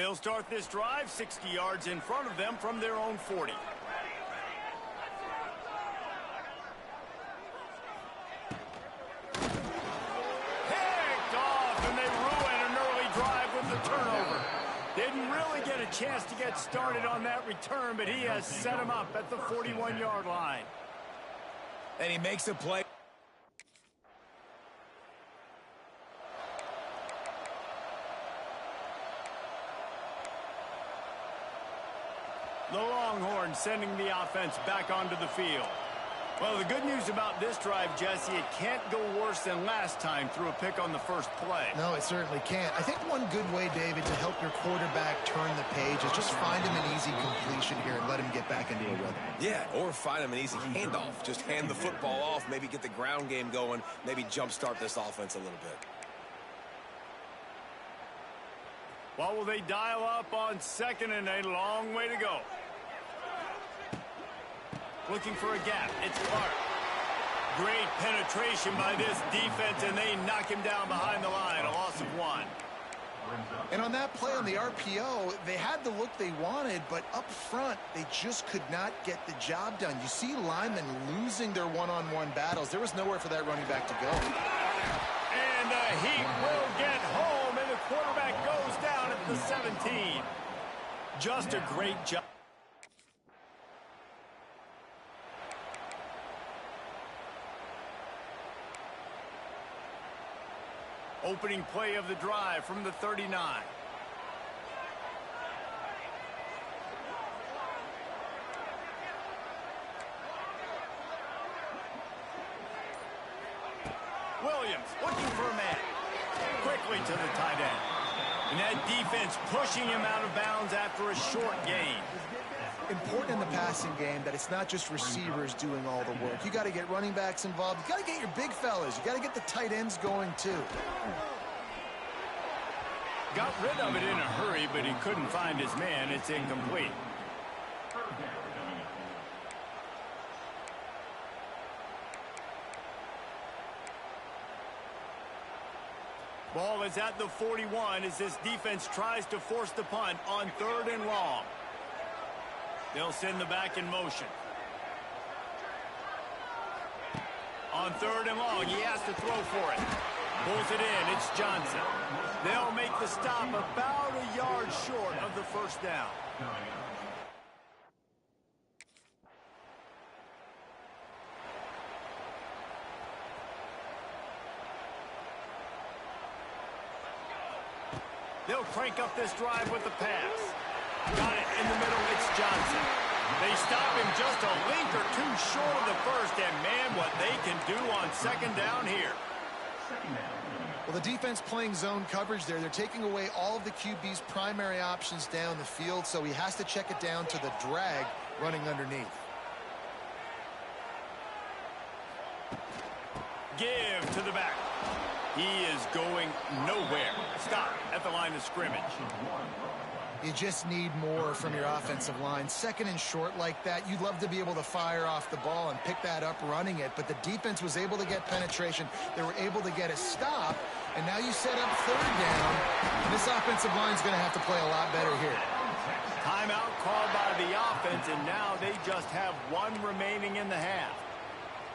They'll start this drive 60 yards in front of them from their own 40. Picked off, and they ruin an early drive with the turnover. Didn't really get a chance to get started on that return, but he has set him up at the 41-yard line. And he makes a play. The Longhorns sending the offense back onto the field. Well, the good news about this drive, Jesse, it can't go worse than last time through a pick on the first play. No, it certainly can't. I think one good way, David, to help your quarterback turn the page is just find him an easy completion here and let him get back into a rhythm. Yeah, or find him an easy handoff. Just hand the football off, maybe get the ground game going, maybe jumpstart this offense a little bit. What will they dial up on second and a long way to go? Looking for a gap. It's Clark. Great penetration by this defense, and they knock him down behind the line. A loss of 1. And on that play on the RPO, they had the look they wanted, but up front, they just could not get the job done. You see linemen losing their one-on-one battles. There was nowhere for that running back to go. And the Heat will get home, and the quarterback goes down at the 17. Just a great job. Opening play of the drive from the 39. Williams looking for a man. Quickly to the tight end. And that defense pushing him out of bounds after a short gain. Important in the passing game that it's not just receivers doing all the work. You got to get running backs involved. You got to get your big fellas. You got to get the tight ends going too. Got rid of it in a hurry, but he couldn't find his man. It's incomplete. Ball is at the 41 as this defense tries to force the punt on 3rd and long. They'll send the back in motion. On 3rd and long, he has to throw for it. Pulls it in, it's Johnson. They'll make the stop about a yard short of the first down. They'll crank up this drive with the pass. Got it in the middle, it's Johnson. They stop him just a link or two short of the first, and man, what they can do on 2nd down here. Well, the defense playing zone coverage there. They're taking away all of the QB's primary options down the field, so he has to check it down to the drag running underneath. Give to the back. He is going nowhere. Stop at the line of scrimmage. You just need more from your offensive line. 2nd and short like that, you'd love to be able to fire off the ball and pick that up running it, but the defense was able to get penetration. They were able to get a stop, and now you set up 3rd down. And this offensive line is going to have to play a lot better here. Timeout called by the offense, and now they just have 1 remaining in the half.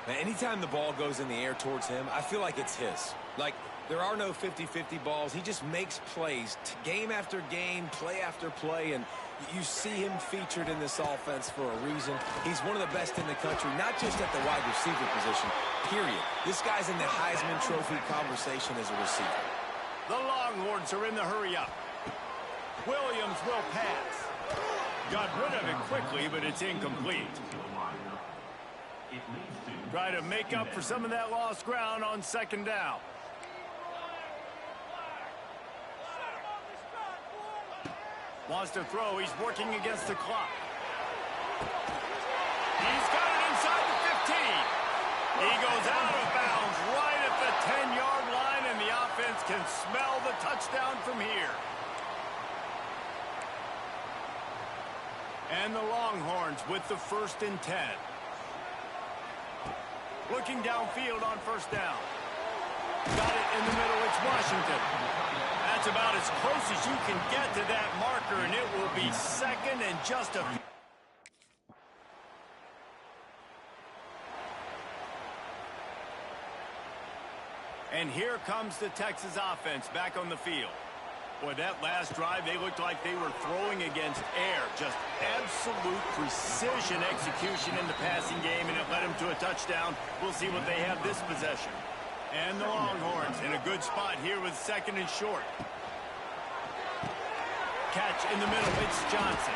Now, anytime the ball goes in the air towards him, I feel like it's his. Like, there are no 50-50 balls. He just makes plays, game after game, play after play, and you see him featured in this offense for a reason. He's one of the best in the country, not just at the wide receiver position, period. This guy's in the Heisman Trophy conversation as a receiver. The Longhorns are in the hurry-up. Williams will pass. Got rid of it quickly, but it's incomplete. Try to make up for some of that lost ground on 2nd down. Wants to throw. He's working against the clock. He's got it inside the 15. He goes out of bounds right at the 10-yard line, and the offense can smell the touchdown from here. And the Longhorns with the 1st and 10. Looking downfield on 1st down. Got it in the middle. It's Washington. That's That's about as close as you can get to that marker, and it will be second and just a few. And here comes the Texas offense back on the field. Boy, that last drive, they looked like they were throwing against air. Just absolute precision execution in the passing game, and it led them to a touchdown. We'll see what they have this possession. And the Longhorns in a good spot here with second and short. Catch in the middle, it's Johnson.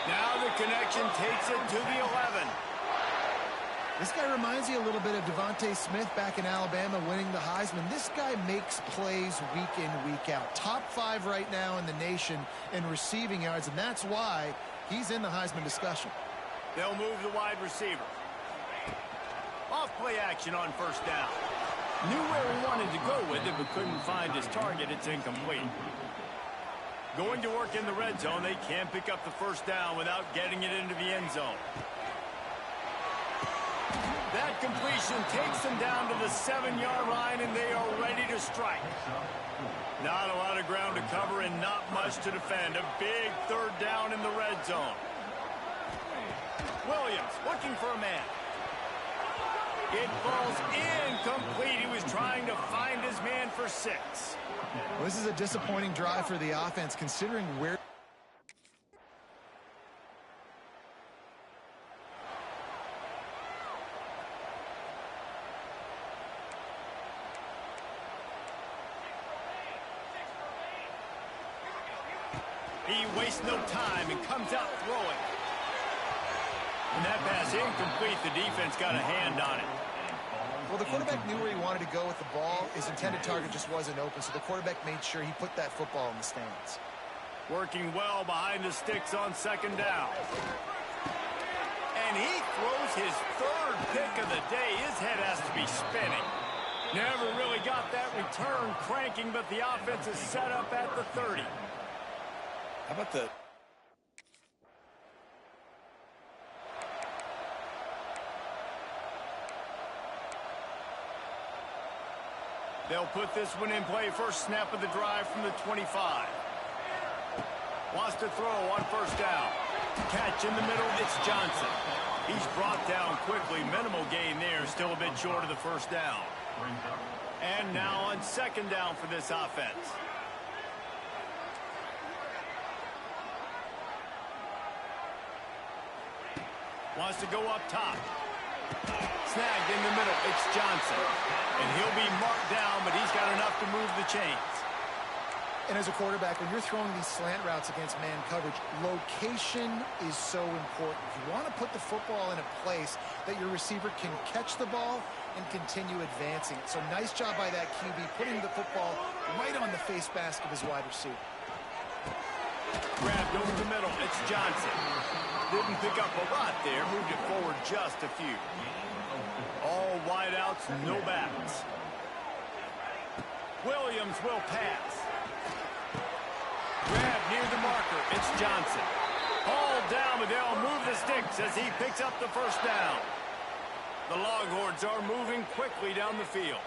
Now the connection takes it to the 11. This guy reminds you a little bit of Devontae Smith back in Alabama winning the Heisman. This guy makes plays week in, week out. Top 5 right now in the nation in receiving yards, and that's why he's in the Heisman discussion. They'll move the wide receiver. Off play action on first down. Knew where he wanted to go with it, but couldn't find his target. It's incomplete. Going to work in the red zone. They can't pick up the first down without getting it into the end zone. That completion takes them down to the 7-yard line, and they are ready to strike. Not a lot of ground to cover and not much to defend. A big third down in the red zone. Williams looking for a man. It falls incomplete. He was trying to find his man for 6. Well, this is a disappointing drive for the offense, considering where... He wastes no time and comes out throwing. And that pass incomplete. The defense got a hand on it. Well, the quarterback knew where he wanted to go with the ball. His intended target just wasn't open, so the quarterback made sure he put that football in the stands. Working well behind the sticks on second down. And he throws his 3rd pick of the day. His head has to be spinning. Never really got that return cranking, but the offense is set up at the 30. How about the... They'll put this one in play. First snap of the drive from the 25. Wants to throw on first down. Catch in the middle, it's Johnson. He's brought down quickly. Minimal gain there, still a bit short of the first down. And now on second down for this offense. Wants to go up top. Snagged in the middle, it's Johnson. And he'll be marked down, but he's got enough to move the chains. And as a quarterback, when you're throwing these slant routes against man coverage, location is so important. You want to put the football in a place that your receiver can catch the ball and continue advancing. So nice job by that QB, putting the football right on the face mask of his wide receiver. Grabbed over the middle, it's Johnson. Didn't pick up a lot there, moved it forward just a few. All wideouts, no backs. Williams will pass. Grab near the marker, it's Johnson. Hauled down, but they'll move the sticks as he picks up the first down. The Longhorns are moving quickly down the field.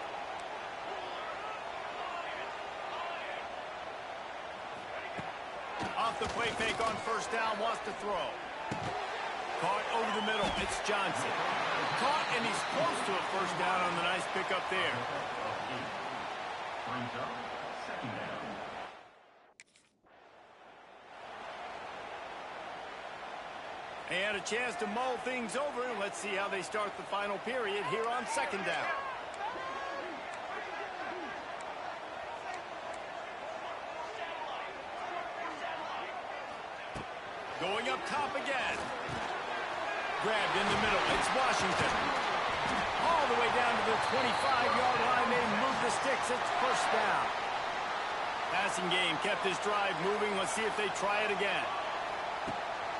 Off the play fake on first down, wants to throw. Caught over the middle, it's Johnson. Caught, and he's close to a first down on the nice pickup there. And a chance to mull things over. Let's see how they start the final period here on second down. Going up top again. Grabbed in the middle. It's Washington. All the way down to the 25-yard line. They move the sticks. It's first down. Passing game kept this drive moving. Let's see if they try it again.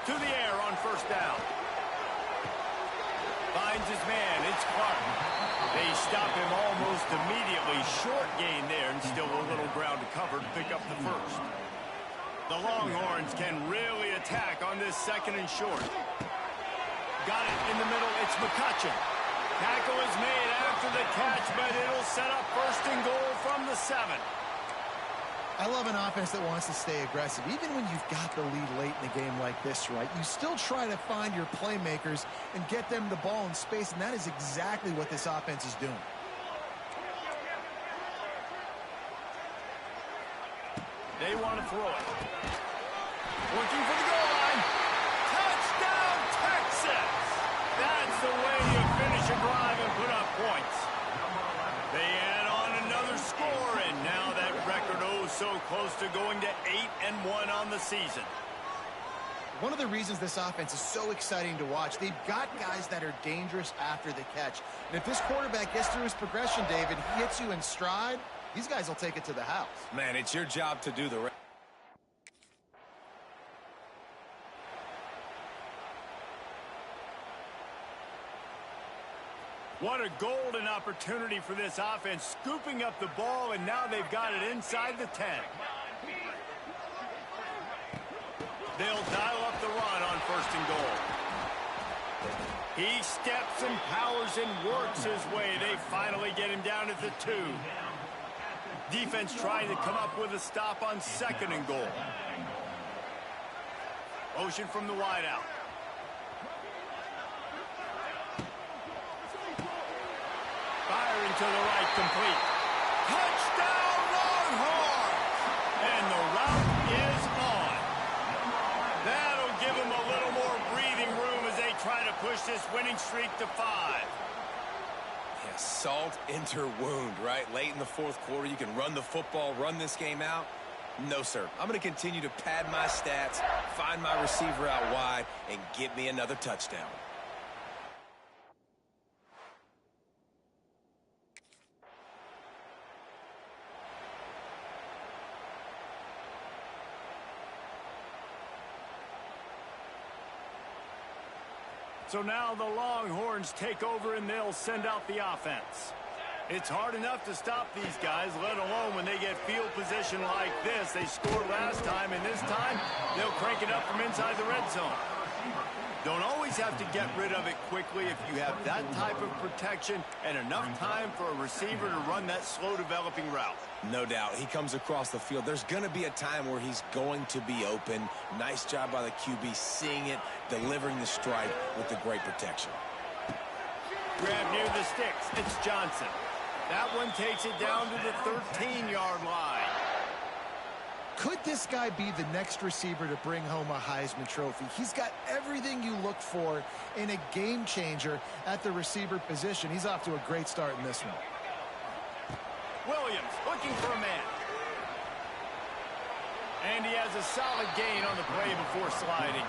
To the air on first down. Finds his man. It's Clark. They stop him almost immediately. Short gain there, and still a little ground to cover to pick up the first. The Longhorns can really attack on this second and short. Got it in the middle. It's McCutcheon. Tackle is made after the catch, but it'll set up first and goal from the 7. I love an offense that wants to stay aggressive. Even when you've got the lead late in the game like this, right, you still try to find your playmakers and get them the ball in space, and that is exactly what this offense is doing. They want to throw it. Looking for the goal line. Touchdown, Texas! That's the way you finish a drive and put up points. They add on another score, and now that record so close to going to 8-1 on the season. One of the reasons this offense is so exciting to watch, they've got guys that are dangerous after the catch. And if this quarterback gets through his progression, David, he hits you in stride, these guys will take it to the house. Man, it's your job to do the rest. What a golden opportunity for this offense, scooping up the ball, and now they've got it inside the 10. They'll dial up the run on 1st and goal. He steps and powers and works his way. They finally get him down at the 2. Defense trying to come up with a stop on 2nd and goal. Motion from the wideout. Firing to the right, complete. Touchdown, Longhorns! And the route is on. That'll give them a little more breathing room as they try to push this winning streak to 5. Yeah, salt into wound, right? Late in the 4th quarter, you can run the football, run this game out. No, sir. I'm going to continue to pad my stats, find my receiver out wide, and get me another touchdown. So now the Longhorns take over and they'll send out the offense. It's hard enough to stop these guys, let alone when they get field position like this. They scored last time, and this time they'll crank it up from inside the red zone. Don't always have to get rid of it quickly if you have that type of protection and enough time for a receiver to run that slow-developing route. No doubt. He comes across the field. There's going to be a time where he's going to be open. Nice job by the QB seeing it, delivering the strike with the great protection. Grab near the sticks. It's Johnson. That one takes it down to the 13-yard line. Could this guy be the next receiver to bring home a Heisman Trophy? He's got everything you look for in a game changer at the receiver position. He's off to a great start in this one. Williams looking for a man. And he has a solid gain on the play before sliding.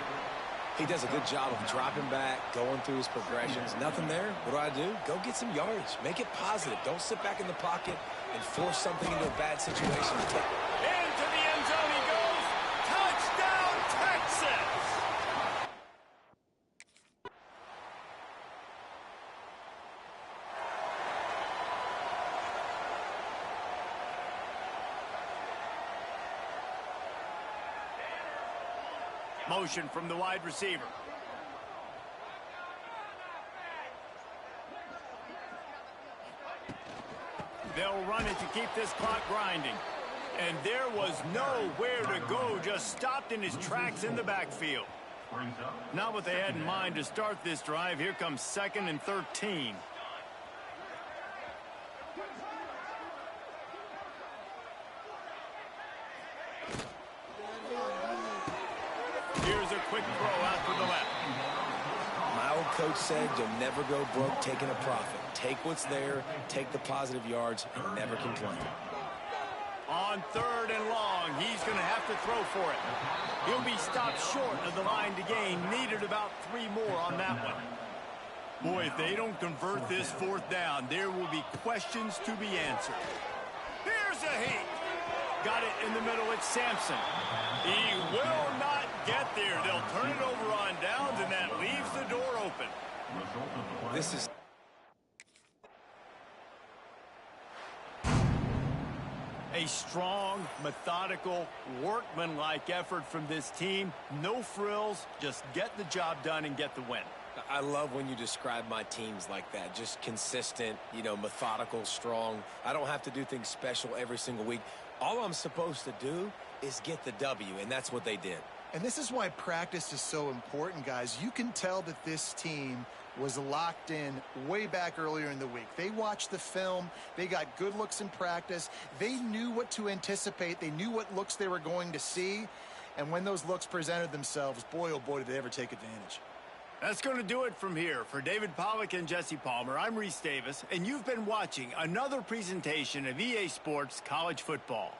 He does a good job of dropping back, going through his progressions. Nothing there. What do? Go get some yardage. Make it positive. Don't sit back in the pocket and force something into a bad situation. Into the end zone he goes. Touchdown, Texas! Motion from the wide receiver. They'll run it to keep this clock grinding. And there was nowhere to go, just stopped in his tracks in the backfield. Not what they had in mind to start this drive. Here comes 2nd and 13. Here's a quick throw out to the left. My old coach said you'll never go broke taking a profit. Take what's there, take the positive yards, and never complain. On 3rd and long, he's going to have to throw for it. He'll be stopped short of the line to gain. Needed about 3 more on that one. Boy, if they don't convert this 4th down, there will be questions to be answered. Here's a heat. Got it in the middle. It's Sampson. He will not get there. They'll turn it over on downs, and that leaves the door open. This is a strong, methodical, workmanlike effort from this team. No frills, just get the job done and get the win. I love when you describe my teams like that. Just consistent, methodical, strong. I don't have to do things special every single week. All I'm supposed to do is get the W, and that's what they did. And this is why practice is so important, guys. You can tell that this team was locked in way back earlier in the week. They watched the film. They got good looks in practice. They knew what to anticipate. They knew what looks they were going to see. And when those looks presented themselves, boy, oh boy, did they ever take advantage. That's going to do it from here. For David Pollack and Jesse Palmer, I'm Reese Davis, and you've been watching another presentation of EA Sports College Football.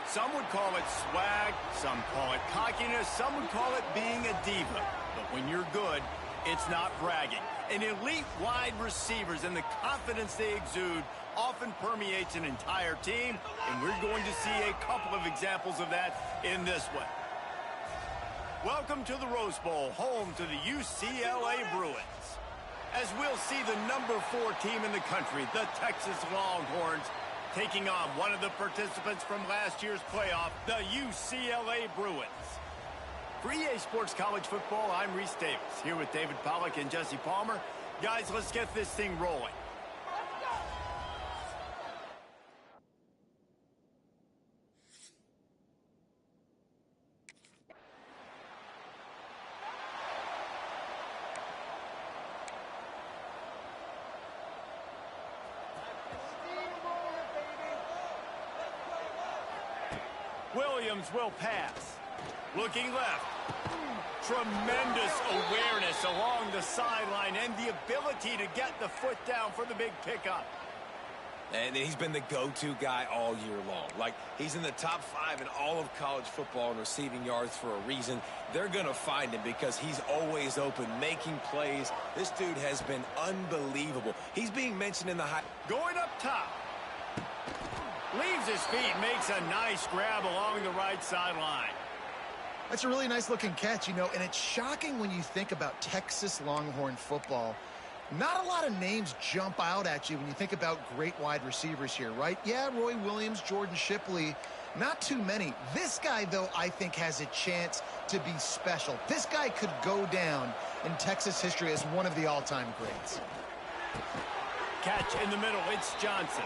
Some would call it swag, some call it cockiness, some would call it being a diva. But when you're good, it's not bragging. And elite wide receivers and the confidence they exude often permeates an entire team, and we're going to see a couple of examples of that in this one. Welcome to the Rose Bowl, home to the UCLA Bruins. As we'll see the number 4 team in the country, the Texas Longhorns, taking on one of the participants from last year's playoff, the UCLA Bruins. For EA Sports College Football, I'm Reese Davis, here with David Pollack and Jesse Palmer. Guys, let's get this thing rolling. Williams will pass. Looking left. Tremendous awareness along the sideline and the ability to get the foot down for the big pickup. And he's been the go-to guy all year long. Like, he's in the top 5 in all of college football in receiving yards for a reason. They're going to find him because he's always open, making plays. This dude has been unbelievable. He's being mentioned in the high. Going up top. Leaves his feet, makes a nice grab along the right sideline. That's a really nice looking catch, and it's shocking when you think about Texas Longhorn football. Not a lot of names jump out at you when you think about great wide receivers here, right? Yeah, Roy Williams, Jordan Shipley, not too many. This guy, though, I think has a chance to be special. This guy could go down in Texas history as one of the all-time greats. Catch in the middle, it's Johnson.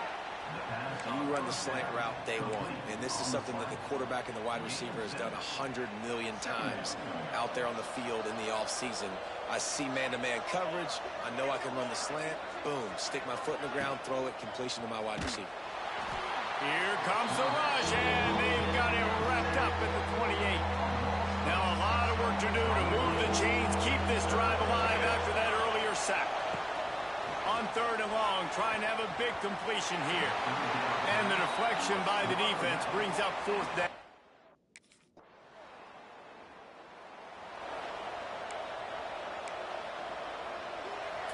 You run the slant route day one, and this is something that the quarterback and the wide receiver has done 100 million times out there on the field in the offseason. I see man-to-man coverage. I know I can run the slant. Boom, stick my foot in the ground, throw it, completion to my wide receiver. Here comes the rush, and they've got him wrapped up at the 28. Now a lot of work to do to move the chains, keep this drive alive after that earlier sack. On 3rd and long, trying to have a big completion here. And the deflection by the defense brings up 4th down.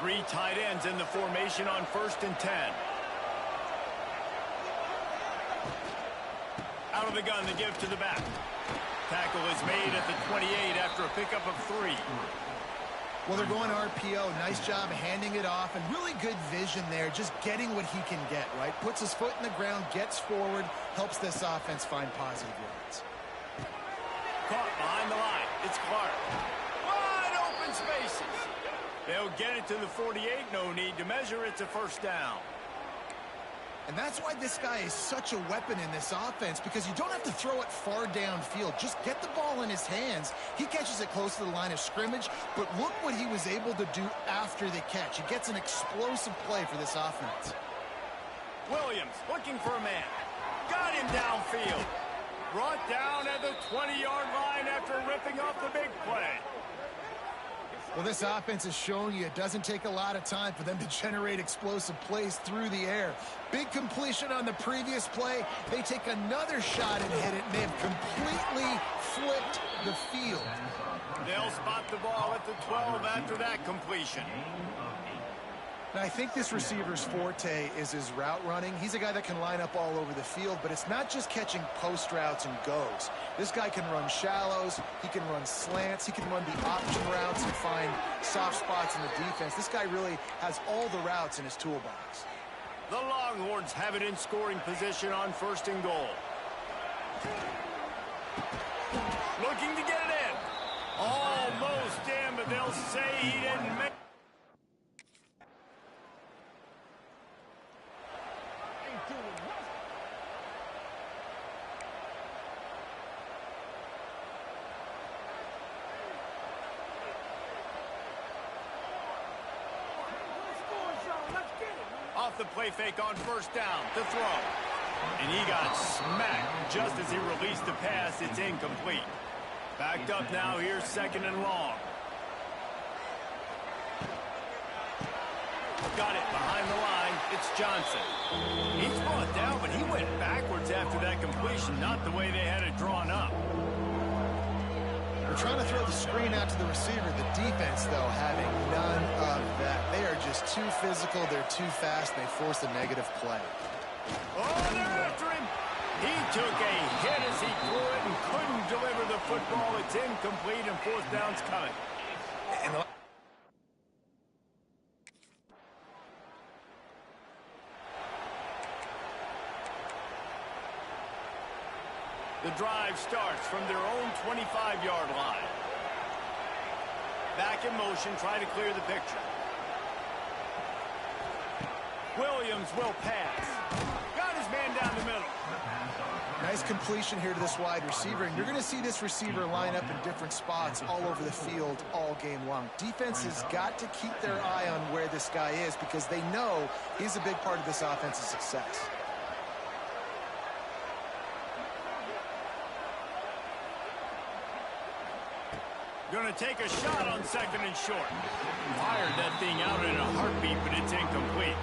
Three tight ends in the formation on 1st and 10. Out of the gun, the give to the back. Tackle is made at the 28 after a pickup of 3. Well, they're going RPO. Nice job handing it off, and really good vision there, just getting what he can get, right? Puts his foot in the ground, gets forward, helps this offense find positive yards. Caught behind the line. It's Clark. Wide open spaces. They'll get it to the 48. No need to measure. It's a 1st down. And that's why this guy is such a weapon in this offense, because you don't have to throw it far downfield. Just get the ball in his hands. He catches it close to the line of scrimmage, but look what he was able to do after the catch. He gets an explosive play for this offense. Williams looking for a man. Got him downfield. Brought down at the 20-yard line after ripping off the big play. Well, this offense is showing you it doesn't take a lot of time for them to generate explosive plays through the air. Big completion on the previous play. They take another shot and hit it, and they've completely flipped the field. They'll spot the ball at the 12 after that completion. Now, I think this receiver's forte is his route running. He's a guy that can line up all over the field, but it's not just catching post routes and goes. This guy can run shallows, he can run slants, he can run the option routes and find soft spots in the defense. This guy really has all the routes in his toolbox. The Longhorns have it in scoring position on 1st and goal. Looking to get it in. Almost in, but they'll say he didn't make it. Off the play fake on 1st down to throw. And he got smacked just as he released the pass. It's incomplete. Backed up now. Here's 2nd and long. Got it behind the line. It's Johnson. He's brought down, but he went backwards after that completion. Not the way they had it drawn up. They're trying to throw the screen out to the receiver. The defense, though, having none of that. They are just too physical. They're too fast. They force a negative play. Oh, they're after him. He took a hit as he threw it and couldn't deliver the football. It's incomplete, and 4th down's coming. The drive starts from their own 25-yard line. Back in motion, try to clear the picture. Williams will pass. Got his man down the middle. Nice completion here to this wide receiver, and you're going to see this receiver line up in different spots all over the field all game long. Defense has got to keep their eye on where this guy is because they know he's a big part of this offense's success. Going to take a shot on 2nd and short. Fired that thing out in a heartbeat, but it's incomplete.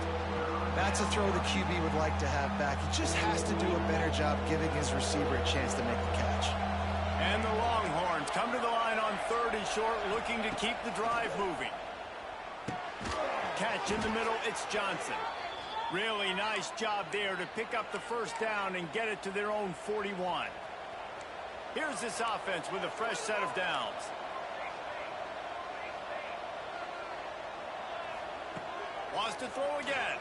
That's a throw the QB would like to have back. He just has to do a better job giving his receiver a chance to make the catch. And the Longhorns come to the line on 3rd and short, looking to keep the drive moving. Catch in the middle, it's Johnson. Really nice job there to pick up the first down and get it to their own 41. Here's this offense with a fresh set of downs. Wants to throw again.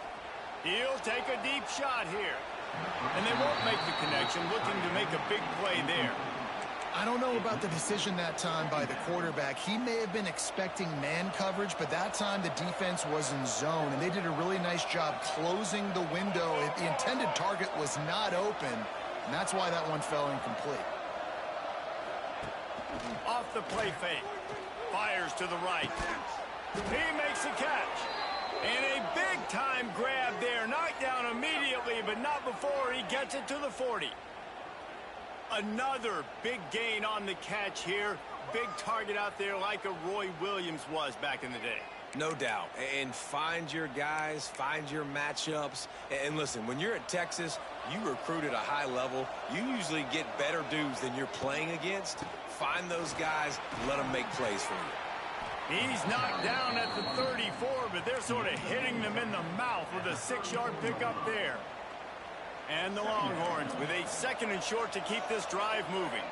He'll take a deep shot here. And they won't make the connection, looking to make a big play there. I don't know about the decision that time by the quarterback. He may have been expecting man coverage, but that time the defense was in zone, and they did a really nice job closing the window. The intended target was not open, and that's why that one fell incomplete. Off the play fake. Fires to the right. He makes a catch. And a big-time grab there. Knocked down immediately, but not before he gets it to the 40. Another big gain on the catch here. Big target out there like a Roy Williams was back in the day. No doubt. And find your guys, find your matchups. And listen, when you're at Texas, you recruit at a high level. You usually get better dudes than you're playing against. Find those guys, let them make plays for you. He's knocked down at the 34, but they're sort of hitting them in the mouth with a 6-yard pickup there. And the Longhorns with a 2nd and short to keep this drive moving.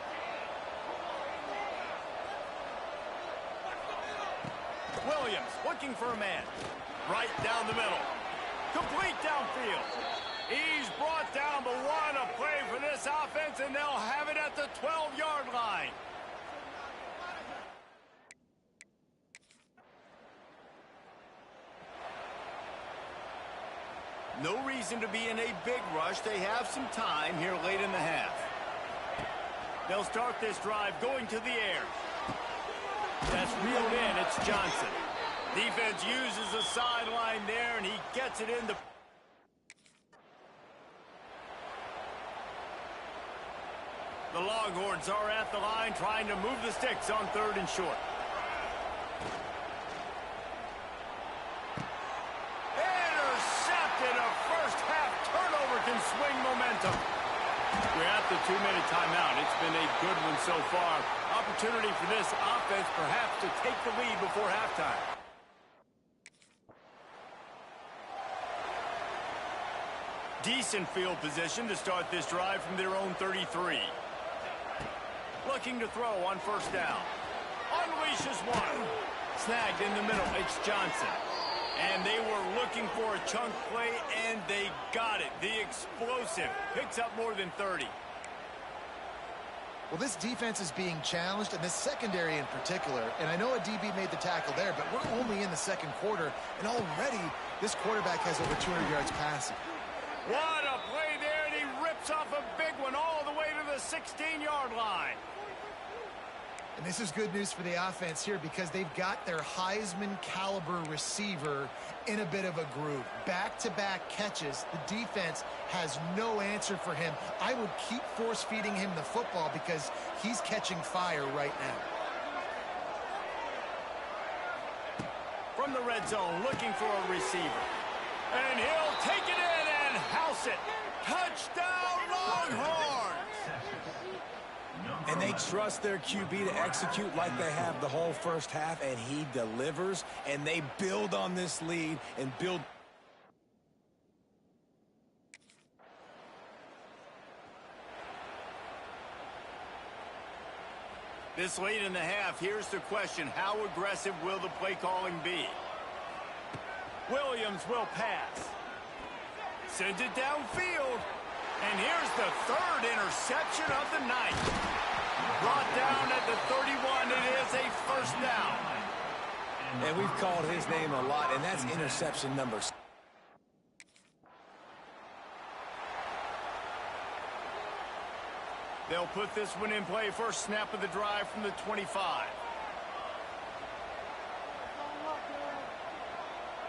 Williams looking for a man. Right down the middle. Complete downfield. He's brought down, but what a play for this offense, and they'll have it at the 12-yard line. No reason to be in a big rush. They have some time here late in the half. They'll start this drive going to the air. That's reeled in. It's Johnson. Defense uses a sideline there, and he gets it in the... The Longhorns are at the line trying to move the sticks on 3rd and short. Can swing momentum. We're at the 2-minute timeout. It's been a good one so far. Opportunity for this offense perhaps to take the lead before halftime. Decent field position to start this drive from their own 33. Looking to throw on 1st down. Unleashes one. Snagged in the middle. It's Johnson. And they were looking for a chunk play, and they got it. The explosive picks up more than 30. Well, this defense is being challenged, and this secondary in particular. And I know a DB made the tackle there, but we're only in the 2nd quarter, and already this quarterback has over 200 yards passing. What a play there, and he rips off a big one all the way to the 16-yard line. And this is good news for the offense here because they've got their Heisman-caliber receiver in a bit of a groove. Back-to-back catches. The defense has no answer for him. I would keep force-feeding him the football because he's catching fire right now. From the red zone, looking for a receiver. And he'll take it in and house it. Touchdown, Longhorns! And they trust their QB to execute like they have the whole first half, and he delivers, and they build on this lead and build. This late in the half, here's the question. How aggressive will the play calling be? Williams will pass. Sends it downfield. And here's the 3rd interception of the night. Brought down at the 31. It is a 1st down. And we've called his name a lot, and that's interception number 6. They'll put this one in play. First snap of the drive from the 25.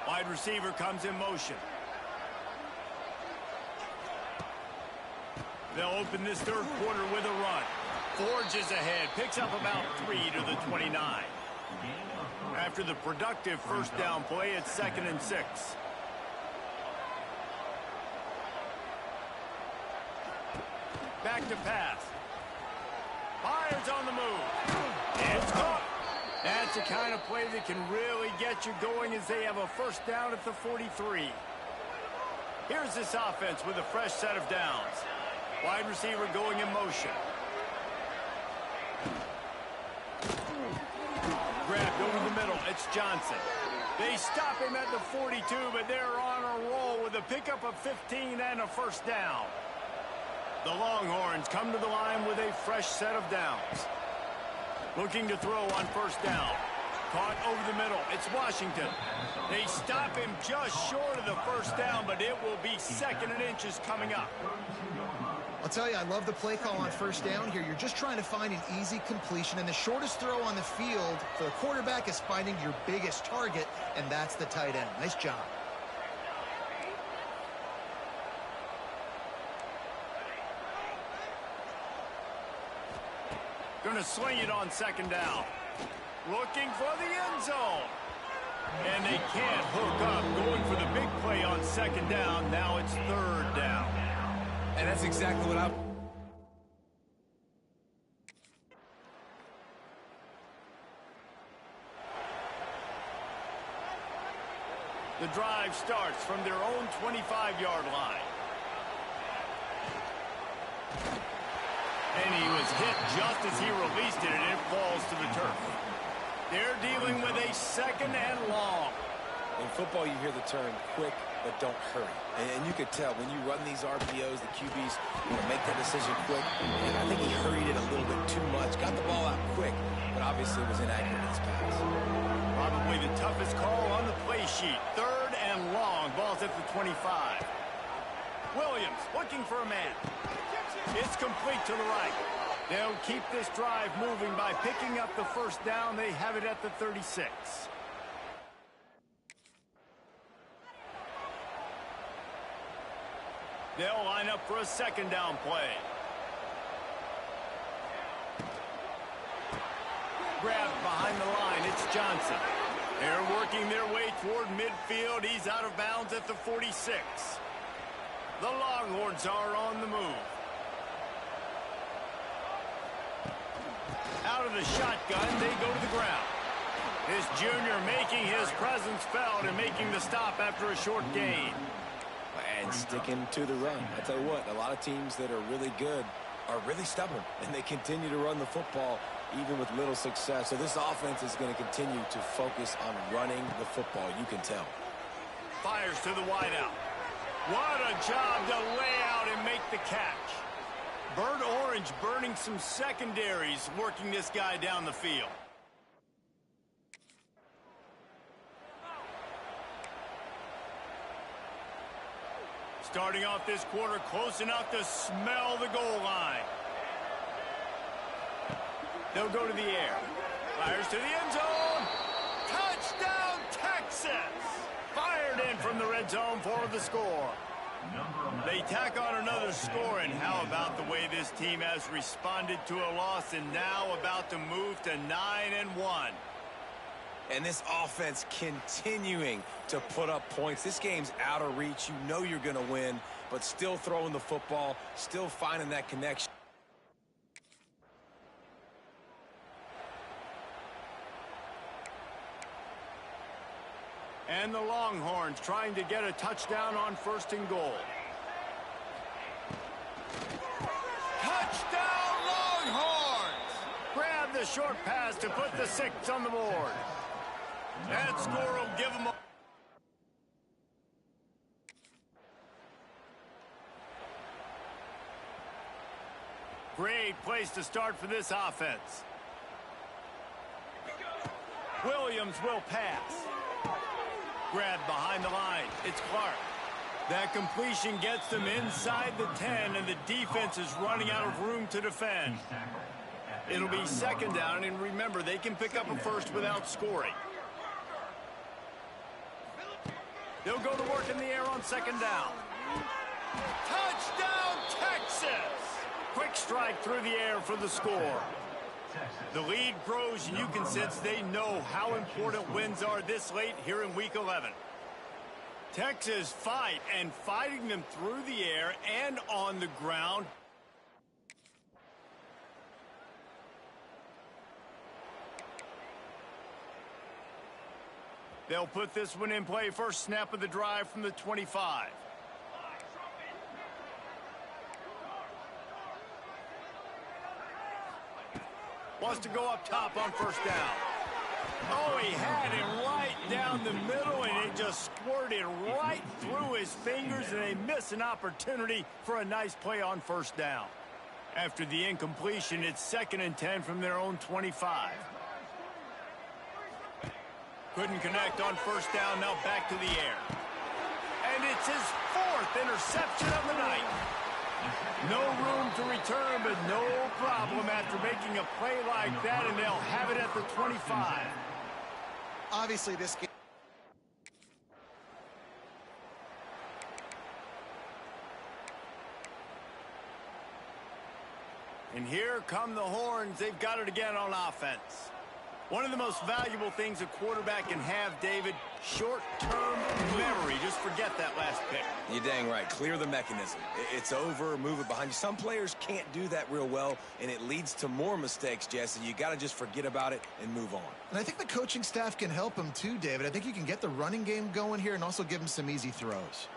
Wide receiver comes in motion. They'll open this 3rd quarter with a run. Forges ahead. Picks up about 3 to the 29. After the productive 1st down play, it's 2nd and 6. Back to pass. Fires on the move. It's caught. That's the kind of play that can really get you going as they have a first down at the 43. Here's this offense with a fresh set of downs. Wide receiver going in motion. Grabbed over the middle. It's Johnson. They stop him at the 42, but they're on a roll with a pickup of 15 and a first down. The Longhorns come to the line with a fresh set of downs. Looking to throw on first down. Caught over the middle. It's Washington. They stop him just short of the first down, but it will be 2nd and inches coming up. I'll tell you, I love the play call on first down here. You're just trying to find an easy completion, and the shortest throw on the field for a quarterback is finding your biggest target, and that's the tight end. Nice job. Going to sling it on 2nd down. Looking for the end zone. And they can't hook up. Going for the big play on 2nd down. Now it's 3rd down. And that's exactly what I'm... The drive starts from their own 25-yard line. And he was hit just as he released it, and it falls to the turf. They're dealing with a 2nd and long. In football, you hear the term quick, but don't hurry. And you could tell when you run these RPOs, the QBs make that decision quick. And I think he hurried it a little bit too much. Got the ball out quick, but obviously was inaccurate in his pass. Probably the toughest call on the play sheet. 3rd and long. Ball's at the 25. Williams looking for a man. It's complete to the right. They'll keep this drive moving by picking up the first down. They have it at the 36. They'll line up for a 2nd down play. Grabbed behind the line. It's Johnson. They're working their way toward midfield. He's out of bounds at the 46. The Longhorns are on the move. Out of the shotgun, they go to the ground. This junior making his presence felt and making the stop after a short gain. And sticking to the run. I tell you what, a lot of teams that are really good are really stubborn, and they continue to run the football even with little success. So this offense is going to continue to focus on running the football, you can tell. Fires to the wideout. What a job to lay out and make the catch. Burnt Orange burning some secondaries, working this guy down the field. Starting off this quarter close enough to smell the goal line. They'll go to the air. Fires to the end zone. Touchdown, Texas! Fired in from the red zone for the score. They tack on another score, and how about the way this team has responded to a loss and now about to move to 9-1. And this offense continuing to put up points. This game's out of reach. You know you're going to win, but still throwing the football, still finding that connection. And the Longhorns trying to get a touchdown on 1st and goal. Touchdown, Longhorns! Grab the short pass to put the 6 on the board. That score will give them a... Great place to start for this offense. Williams will pass. Grabbed behind the line. It's Clark. That completion gets them inside the 10, and the defense is running out of room to defend. It'll be 2nd down, and remember, they can pick up a first without scoring. They'll go to work in the air on 2nd down. Touchdown, Texas! Quick strike through the air for the score. The lead grows, and you can sense they know how important wins are this late here in Week 11. Texas fighting them through the air and on the ground. They'll put this one in play first snap of the drive from the 25. Wants to go up top on first down. Oh, he had him right down the middle, and it just squirted right through his fingers, and they miss an opportunity for a nice play on first down. After the incompletion, it's 2nd and 10 from their own 25. Couldn't connect on first down, now back to the air. And it's his 4th interception of the night. No room to return, but no problem after making a play like that, and they'll have it at the 25. Obviously, this game... And here come the horns. They've got it again on offense. One of the most valuable things a quarterback can have, David, short-term memory. Just forget that last pick. You're dang right. Clear the mechanism. It's over, move it behind you. Some players can't do that real well, and it leads to more mistakes, Jesse. You got to just forget about it and move on. And I think the coaching staff can help him too, David. I think you can get the running game going here and also give him some easy throws.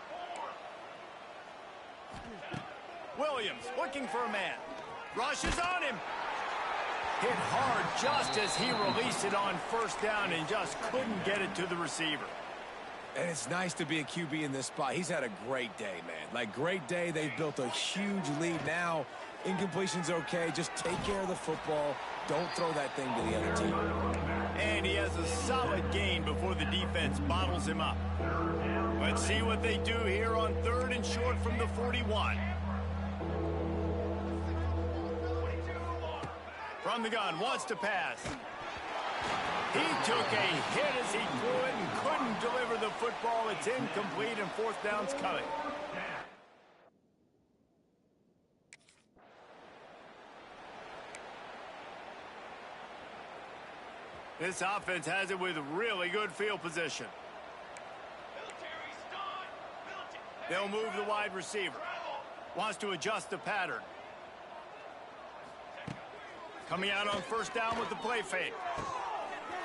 Williams looking for a man. Rushes on him. Hit hard just as he released it on first down and just couldn't get it to the receiver. And it's nice to be a QB in this spot. He's had a great day, man. Like, great day. They've built a huge lead now. Incompletion's okay. Just take care of the football. Don't throw that thing to the other team. And he has a solid gain before the defense bottles him up. Let's see what they do here on 3rd and short from the 41. From the gun, wants to pass. He took a hit as he threw it and couldn't deliver the football. It's incomplete, and 4th down's coming. This offense has it with really good field position. They'll move the wide receiver. Wants to adjust the pattern. Coming out on first down with the play fake.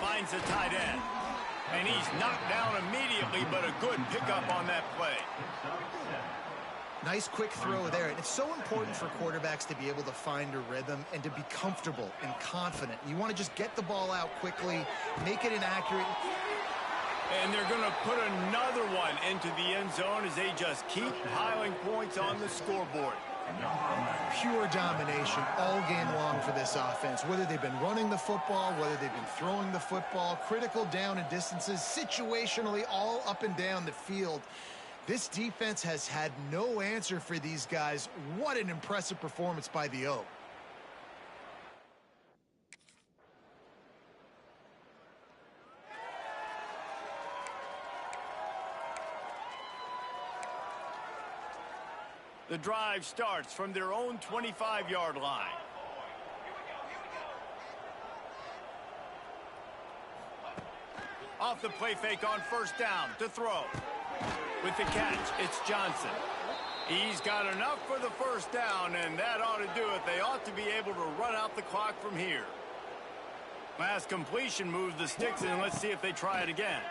Finds the tight end. And he's knocked down immediately, but a good pickup on that play. Nice quick throw there. And it's so important for quarterbacks to be able to find a rhythm and to be comfortable and confident. You want to just get the ball out quickly, make it inaccurate. And they're going to put another one into the end zone as they just keep piling points on the scoreboard. Pure domination all game long for this offense. Whether they've been running the football, whether they've been throwing the football, critical down and distances, situationally all up and down the field. This defense has had no answer for these guys. What an impressive performance by the Oak. The drive starts from their own 25-yard line. Off the play fake on first down to throw. With the catch, it's Johnson. He's got enough for the first down, and that ought to do it. They ought to be able to run out the clock from here. Last completion moves the sticks in. Let's see if they try it again.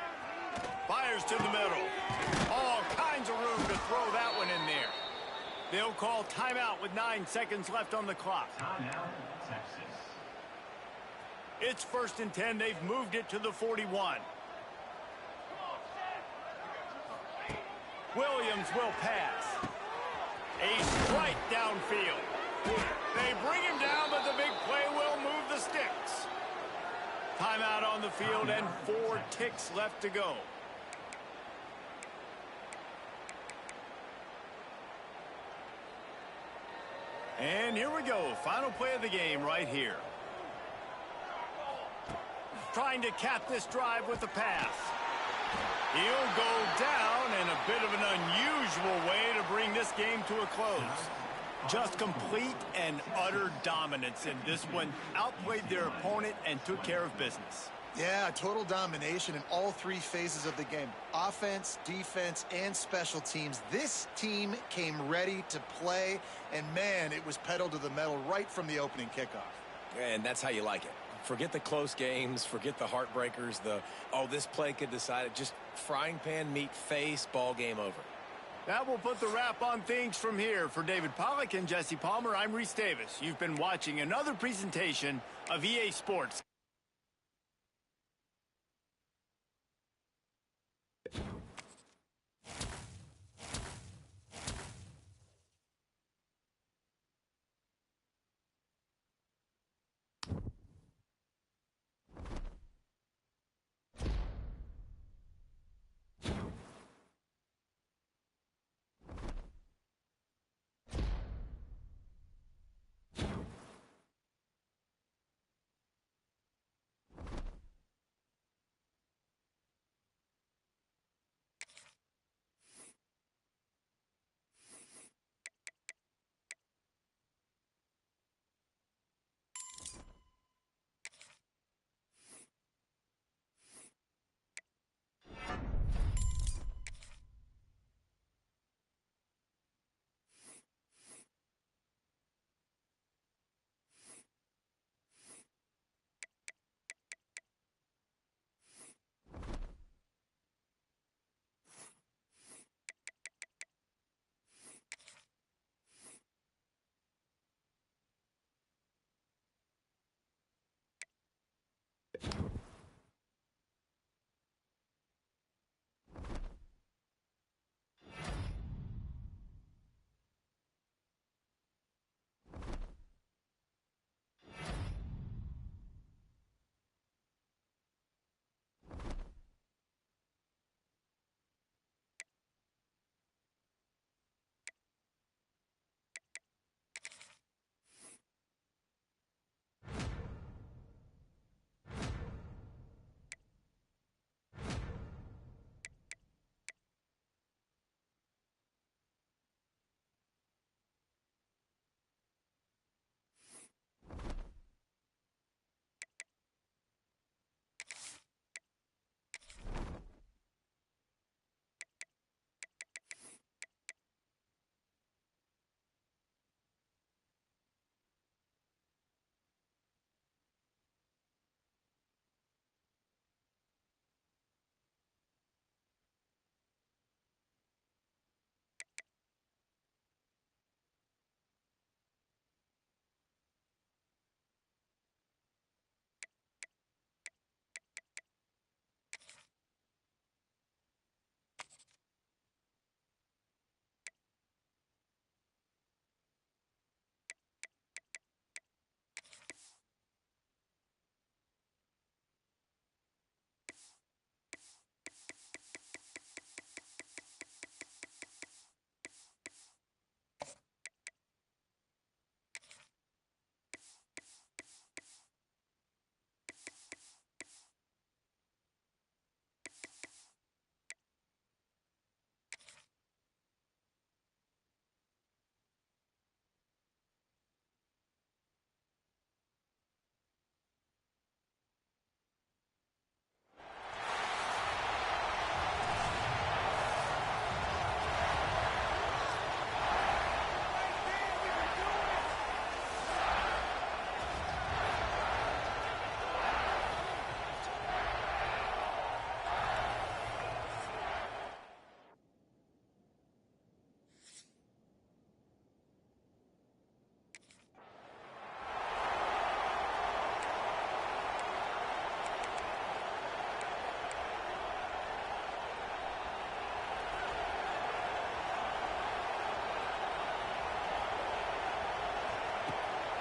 Fires to the middle. All kinds of room to throw that one in there. They'll call timeout with 9 seconds left on the clock. Timeout, Texas. It's 1st and 10. They've moved it to the 41. Williams will pass. A strike downfield. They bring him down, but the big play will move the sticks. Timeout on the field and 4 ticks left to go. And here we go. Final play of the game right here. Trying to cap this drive with the pass. He'll go down in a bit of an unusual way to bring this game to a close. Just complete and utter dominance in this one. Outplayed their opponent and took care of business. Yeah, total domination in all 3 phases of the game. Offense, defense, and special teams. This team came ready to play, and man, it was pedal to the metal right from the opening kickoff. And that's how you like it. Forget the close games, forget the heartbreakers, oh, this play could decide it. Just frying pan meet face, ball game over. That will put the wrap on things from here. For David Pollack and Jesse Palmer, I'm Reese Davis. You've been watching another presentation of EA Sports.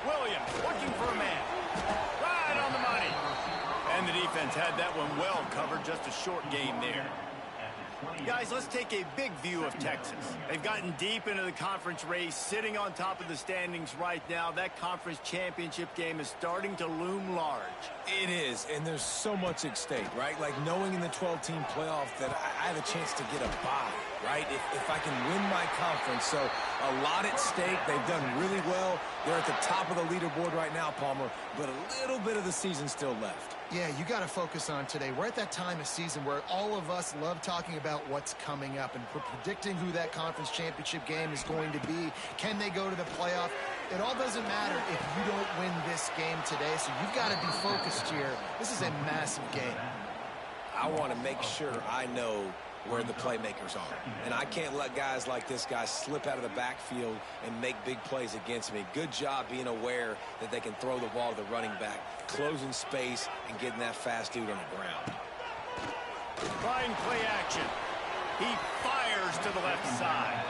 Williams looking for a man. Right on the money. And the defense had that one well covered. Just a short game there. Guys, let's take a big view of Texas. They've gotten deep into the conference race, sitting on top of the standings right now. That conference championship game is starting to loom large. It is, and there's so much at stake, right? Like knowing in the 12-team playoff that I have a chance to get a bye, right? If I can win my conference. So a lot at stake. They've done really well. They're at the top of the leaderboard right now, Palmer, but a little bit of the season still left. Yeah, you got to focus on today. We're at that time of season where all of us love talking about what's coming up and predicting who that conference championship game is going to be. Can they go to the playoff? It all doesn't matter if you don't win this game today, so you've got to be focused here. This is a massive game. I want to make sure I know where the playmakers are. And I can't let guys like this guy slip out of the backfield and make big plays against me. Good job being aware that they can throw the ball to the running back, closing space, and getting that fast dude on the ground. Fine play action. He fires to the left side.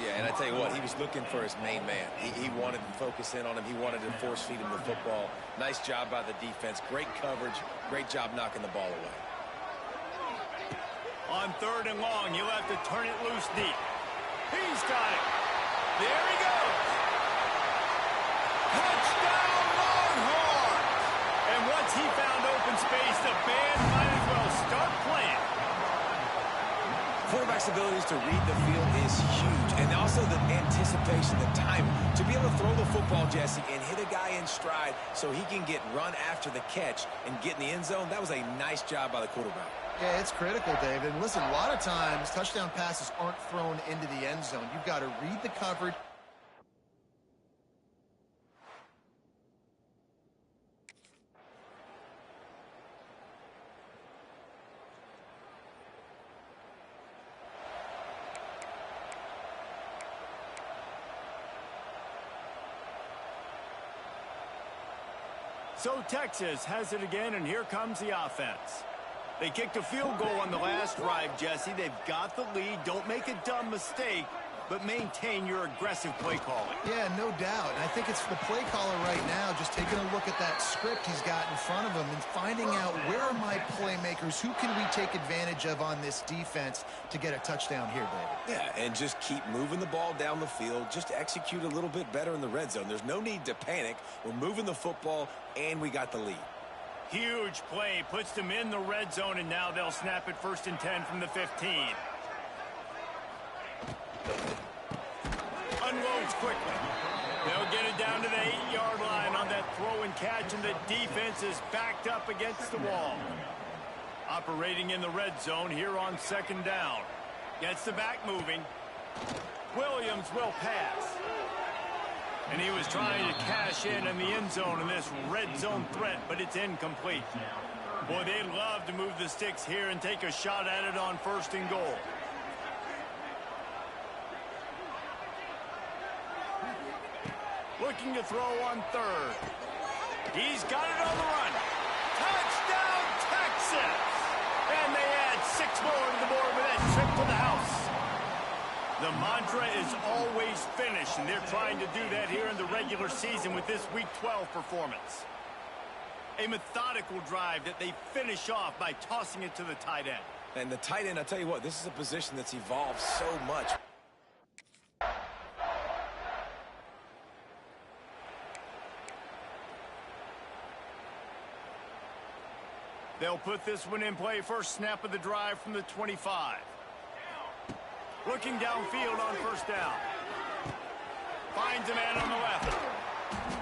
Yeah, and I tell you what, he was looking for his main man. He wanted to focus in on him. He wanted to force feed him the football. Nice job by the defense. Great coverage. Great job knocking the ball away. On 3rd and long, you'll have to turn it loose deep. He's got it. There he goes. Touchdown, Longhorns! And once he found open space, the band might as well start playing. Quarterback's abilities to read the field is huge, and also the anticipation, the timing. To be able to throw the football, Jesse, and hit a guy in stride so he can get run after the catch and get in the end zone, that was a nice job by the quarterback. Yeah, it's critical, Dave. And listen, a lot of times touchdown passes aren't thrown into the end zone. You've got to read the coverage. So Texas has it again, and here comes the offense. They kicked a field goal on the last drive, Jesse. They've got the lead. Don't make a dumb mistake, but maintain your aggressive play calling. Yeah, no doubt. And I think it's the play caller right now just taking a look at that script he's got in front of him and finding out where are my playmakers, who can we take advantage of on this defense to get a touchdown here, David. Yeah, and just keep moving the ball down the field. Just execute a little bit better in the red zone. There's no need to panic. We're moving the football, and we got the lead. Huge play, puts them in the red zone, and now they'll snap it 1st and 10 from the 15. Unloads quickly. They'll get it down to the 8-yard line on that throw and catch, and the defense is backed up against the wall. Operating in the red zone here on 2nd down. Gets the back moving. Williams will pass. And he was trying to cash in the end zone in this red zone threat, but it's incomplete. Boy, they'd love to move the sticks here and take a shot at it on 1st and goal. Looking to throw on 3rd. He's got it on the run. Touchdown, Texas! And they add 6 more to the board with that trip to the house. The mantra is always finish, and they're trying to do that here in the regular season with this Week 12 performance. A methodical drive that they finish off by tossing it to the tight end. And the tight end, I'll tell you what, this is a position that's evolved so much. They'll put this one in play. First snap of the drive from the 25. Looking downfield on 1st down. Finds a man on the left.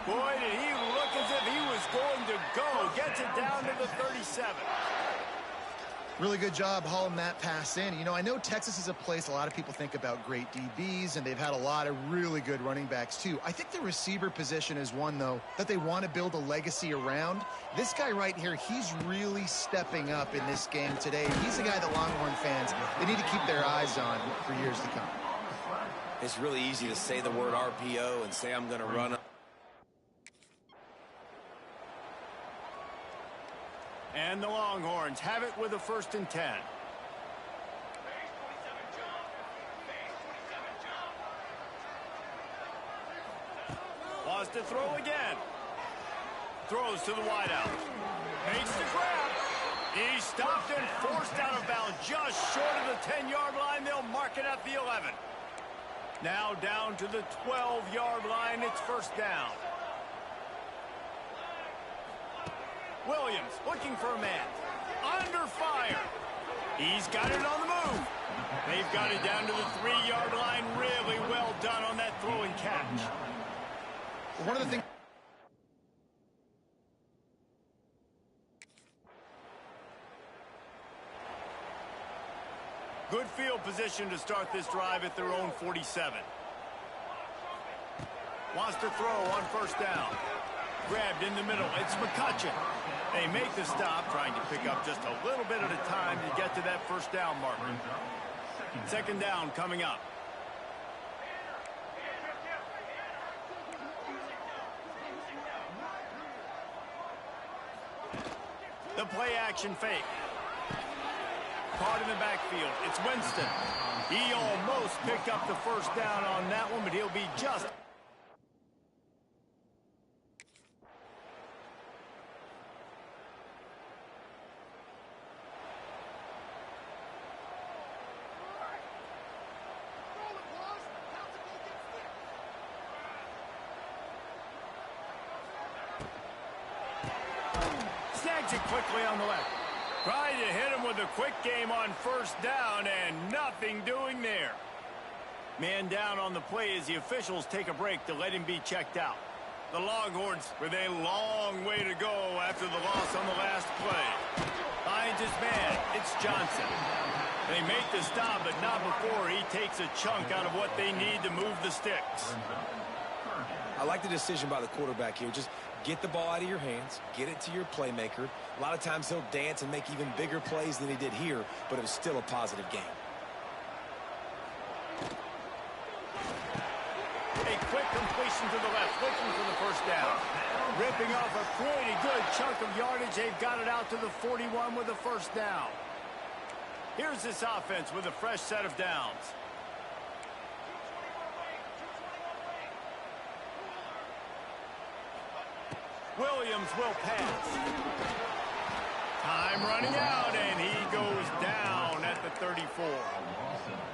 Boy, did he look as if he was going to go. Gets it down to the 37. Really good job hauling that pass in. You know, I know Texas is a place a lot of people think about great DBs, and they've had a lot of really good running backs too. I think the receiver position is one, though, that they want to build a legacy around. This guy right here, he's really stepping up in this game today. He's a guy that Longhorn fans, they need to keep their eyes on for years to come. It's really easy to say the word RPO and say I'm going to run. And the Longhorns have it with a 1st and 10. Lost to throw again. Throws to the wideout. Makes the grab. He's stopped and forced out of bounds just short of the 10-yard line. They'll mark it at the 11. Now down to the 12-yard line. It's 1st down. Williams looking for a man. Under fire. He's got it on the move. They've got it down to the 3-yard line. Really well done on that throw and catch. One of the things Good field position to start this drive at their own 47. Wants to throw on first down. Grabbed in the middle. It's McCutcheon. They make the stop, trying to pick up just a little bit at a time to get to that first down marker. Second down coming up. The play action fake. Caught in the backfield. It's Winston. He almost picked up the first down on that one, but he'll be just... Snags it quickly on the left. Trying to hit him with a quick game on first down, and nothing doing there. Man down on the play as the officials take a break to let him be checked out. The Longhorns with a long way to go after the loss on the last play. Finds his man. It's Johnson. They make the stop, but not before he takes a chunk out of what they need to move the sticks. I like the decision by the quarterback here. Just get the ball out of your hands, get it to your playmaker. A lot of times he'll dance and make even bigger plays than he did here, but it was still a positive game. A quick completion to the left, looking for the first down. Ripping off a pretty good chunk of yardage. They've got it out to the 41 with a first down. Here's this offense with a fresh set of downs. Williams will pass. Time running out, and he goes down at the 34.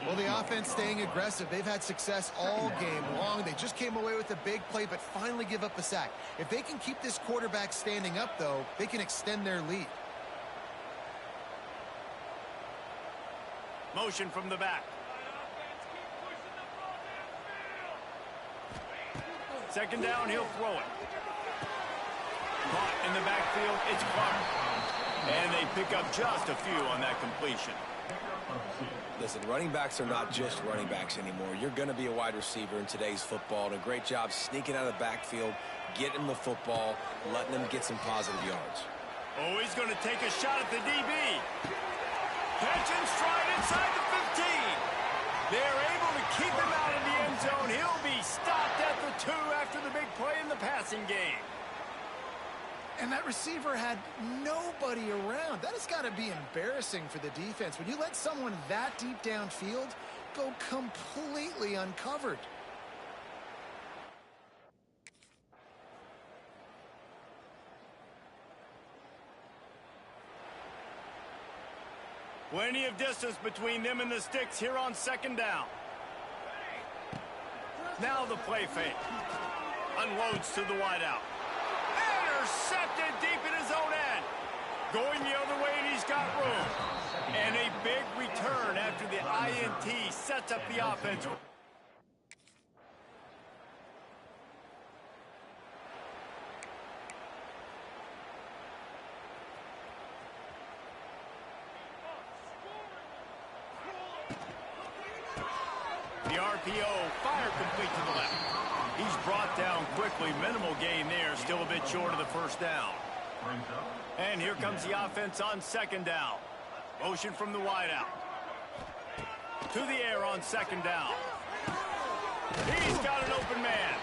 Well, the offense staying aggressive. They've had success all game long. They just came away with a big play, but finally give up a sack. If they can keep this quarterback standing up, though, they can extend their lead. Motion from the back. Second down, he'll throw it. Caught in the backfield, it's Clark. And they pick up just a few on that completion. Listen, running backs are not just running backs anymore. You're going to be a wide receiver in today's football. And a great job sneaking out of the backfield, getting them the football, letting them get some positive yards. Oh, he's going to take a shot at the DB. Catch and stride inside the 15. They're able to keep him out of the end zone. He'll be stopped at the 2 after the big play in the passing game. And that receiver had nobody around. That has got to be embarrassing for the defense. When you let someone that deep downfield go completely uncovered. Plenty of distance between them and the sticks here on second down. Now the play fake. Unloads to the wideout. Intercepted deep in his own end. Going the other way, and he's got room. And a big return after the INT sets up the offense. The RPO, fire complete to the left. He's brought down quickly. Minimal gain there. Still a bit short of the first down. And here comes the offense on second down. Motion from the wideout. To the air on second down. He's got an open man.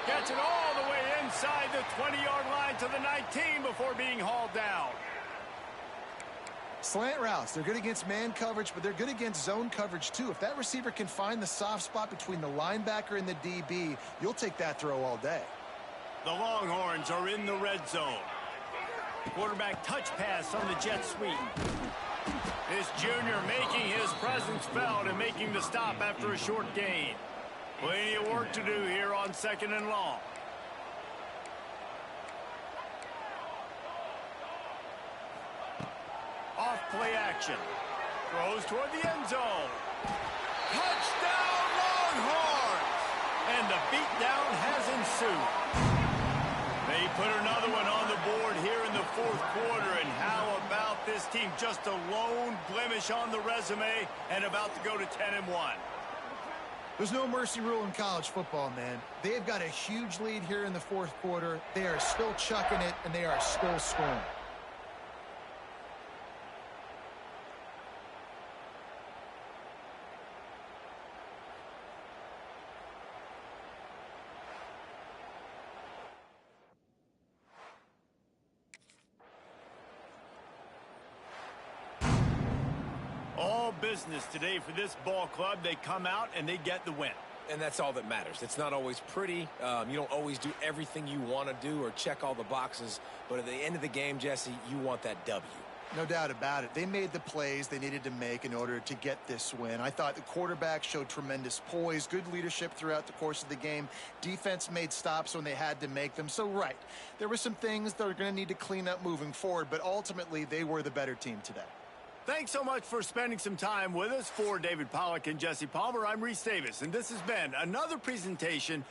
Gets it all the way inside the 20-yard line to the 19 before being hauled down. Slant routes, they're good against man coverage, but they're good against zone coverage too. If that receiver can find the soft spot between the linebacker and the DB, you'll take that throw all day. The Longhorns are in the red zone. Quarterback touch pass on the jet sweep. This junior making his presence felt and making the stop after a short gain. Plenty of work to do here on second and long. Off play action. Throws toward the end zone. Touchdown Longhorns! And the beatdown has ensued. They put another one on the board here in the fourth quarter, and how about this team just a lone blemish on the resume and about to go to 10-1. There's no mercy rule in college football, man. They've got a huge lead here in the fourth quarter. They are still chucking it, and they are still scoring. All business today for this ball club. They come out and they get the win. And that's all that matters. It's not always pretty. You don't always do everything you want to do or check all the boxes. But at the end of the game, Jesse, you want that W. No doubt about it. They made the plays they needed to make in order to get this win. I thought the quarterback showed tremendous poise, good leadership throughout the course of the game. Defense made stops when they had to make them. So, right, there were some things that are going to need to clean up moving forward, but ultimately they were the better team today. Thanks so much for spending some time with us. For David Pollack and Jesse Palmer, I'm Reese Davis, and this has been another presentation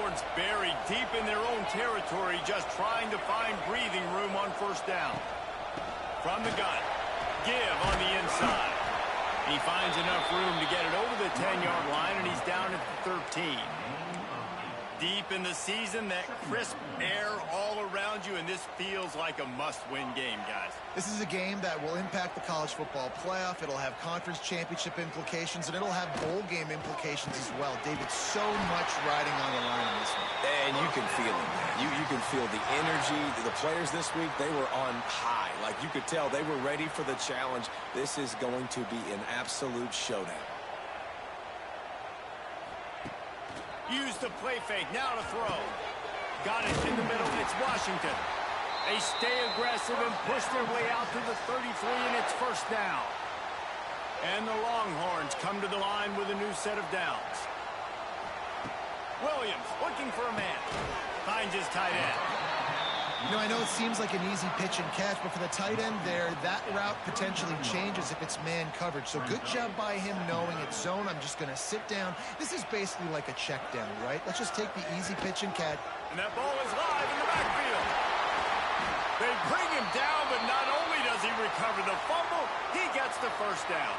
Longhorns buried deep in their own territory, just trying to find breathing room on first down. From the gun, give on the inside. He finds enough room to get it over the 10-yard line, and he's down at the 13. Deep in the season, that crisp air all around you, and this feels like a must-win game, guys. This is a game that will impact the college football playoff. It'll have conference championship implications, and it'll have bowl game implications as well. David, so much riding on the line in this one. And you can feel it, man. You can feel the energy. The players this week, they were on high. Like, you could tell they were ready for the challenge. This is going to be an absolute showdown. Use the play fake, now to throw. Got it in the middle, it's Washington. They stay aggressive and push their way out to the 33, and it's first down. And the Longhorns come to the line with a new set of downs. Williams looking for a man. Finds his tight end. You know, I know it seems like an easy pitch and catch, but for the tight end there, that route potentially changes if it's man coverage. So good job by him knowing it's zone. I'm just going to sit down. This is basically like a check down, right? Let's just take the easy pitch and catch. And that ball is live in the backfield. They bring him down, but not only does he recover the fumble, he gets the first down.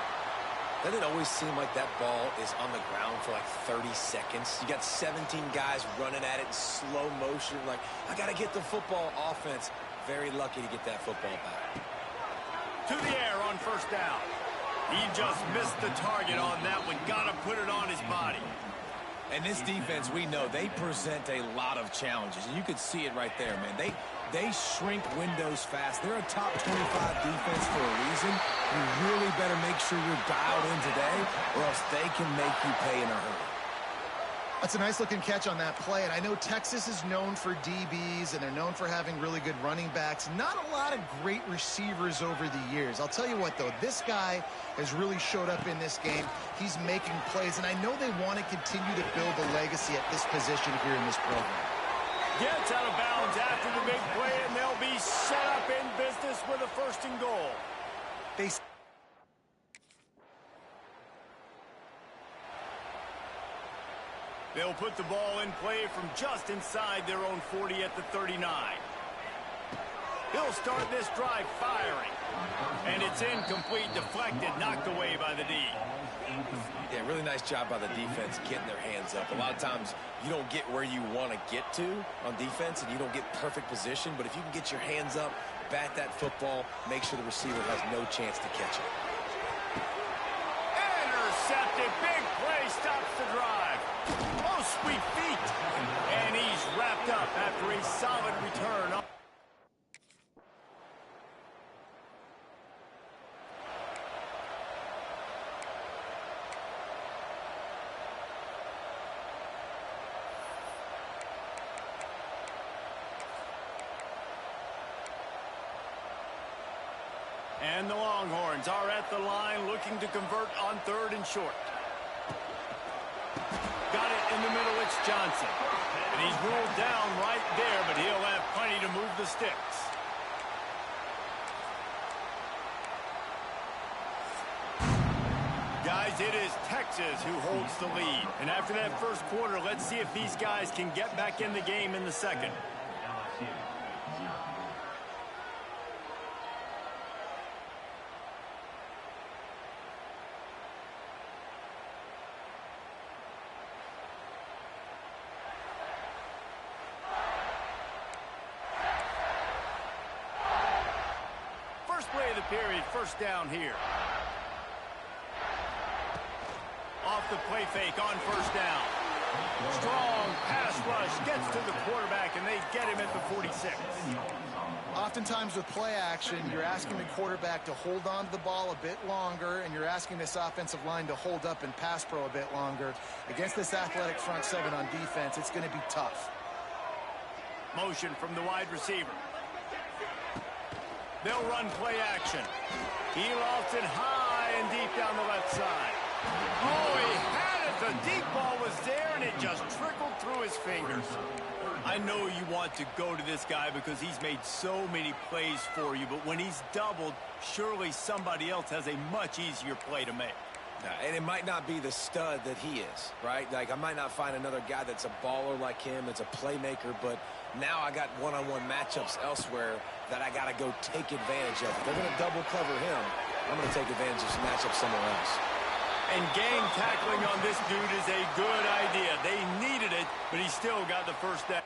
Doesn't it always seem like that ball is on the ground for like 30 seconds? You got 17 guys running at it in slow motion. Like, I got to get the football. Offense, very lucky to get that football back. To the air on first down. He just missed the target on that one. Got to put it on his body. And this defense, we know, they present a lot of challenges. And you could see it right there, man. They shrink windows fast. They're a top 25 defense for a reason. You really better make sure you're dialed in today, or else they can make you pay in a hurry. That's a nice-looking catch on that play, and I know Texas is known for DBs, and they're known for having really good running backs. Not a lot of great receivers over the years. I'll tell you what, though, this guy has really showed up in this game. He's making plays, and I know they want to continue to build a legacy at this position here in this program. Gets out of bounds after the big play, and they'll be set up in business with a first and goal. They'll put the ball in play from just inside their own 40 at the 39. He'll start this drive firing. And it's incomplete, deflected, knocked away by the D. Yeah, really nice job by the defense getting their hands up. A lot of times you don't get where you want to get to on defense, and you don't get perfect position. But if you can get your hands up, bat that football, make sure the receiver has no chance to catch it. Intercepted. Big play stops the drive. Oh, sweet feet. And he's wrapped up after a solid return. And the Longhorns are at the line looking to convert on third and short. Got it in the middle, it's Johnson. And he's ruled down right there, but he'll have plenty to move the sticks. Guys, it is Texas who holds the lead. And after that first quarter, let's see if these guys can get back in the game in the second. Play of the period, first down here. Off the play fake on first down. Strong pass rush gets to the quarterback, and they get him at the 46. Oftentimes with play action, you're asking the quarterback to hold on to the ball a bit longer, and you're asking this offensive line to hold up and pass pro a bit longer. Against this athletic front seven on defense, it's going to be tough. Motion from the wide receiver. They'll run play action. He lofts it high and deep down the left side. Oh, he had it. The deep ball was there, and it just trickled through his fingers. I know you want to go to this guy because he's made so many plays for you, but when he's doubled, surely somebody else has a much easier play to make. And it might not be the stud that he is, right? Like, I might not find another guy that's a baller like him, that's a playmaker, but now I got one-on-one matchups elsewhere that I got to go take advantage of. If they're going to double cover him, I'm going to take advantage of some matchups somewhere else. And gang tackling on this dude is a good idea. They needed it, but he still got the first down.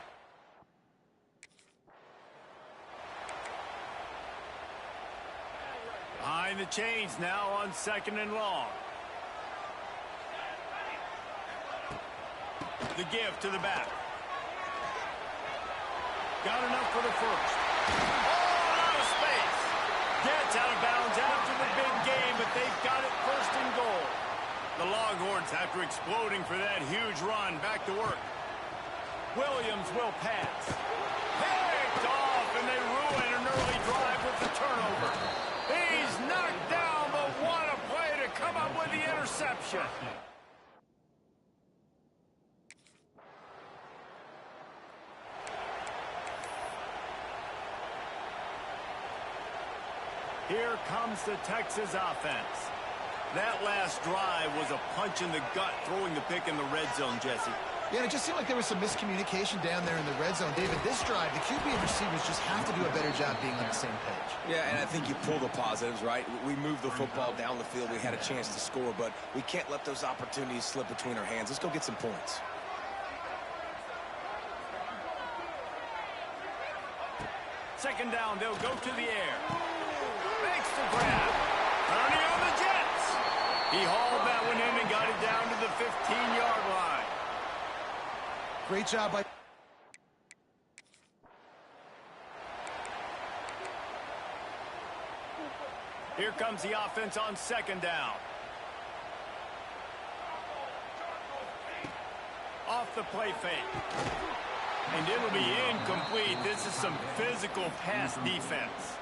Behind the chains now on 2nd and long. The give to the back. Got enough for the first. Oh, out of space. Gets out of bounds after the big game, but they've got it first and goal. The Longhorns, after exploding for that huge run, back to work. Williams will pass. Picked off, and they ruin an early drive with the turnover. He's knocked down, but what a play to come up with the interception. Here comes the Texas offense. That last drive was a punch in the gut, throwing the pick in the red zone, Jesse. Yeah, and it just seemed like there was some miscommunication down there in the red zone. David, this drive, the QB and receivers just have to do a better job being on the same page. Yeah, and I think you pull the positives, right? We moved the football down the field. We had a chance to score, but we can't let those opportunities slip between our hands. Let's go get some points. Second down, they'll go to the air. Makes the grab. Turning on the Jets. He hauled that one in and got it down to the 15-yard line. Great job by... Here comes the offense on 2nd down. Off the play fake. And it'll be incomplete. This is some physical pass defense.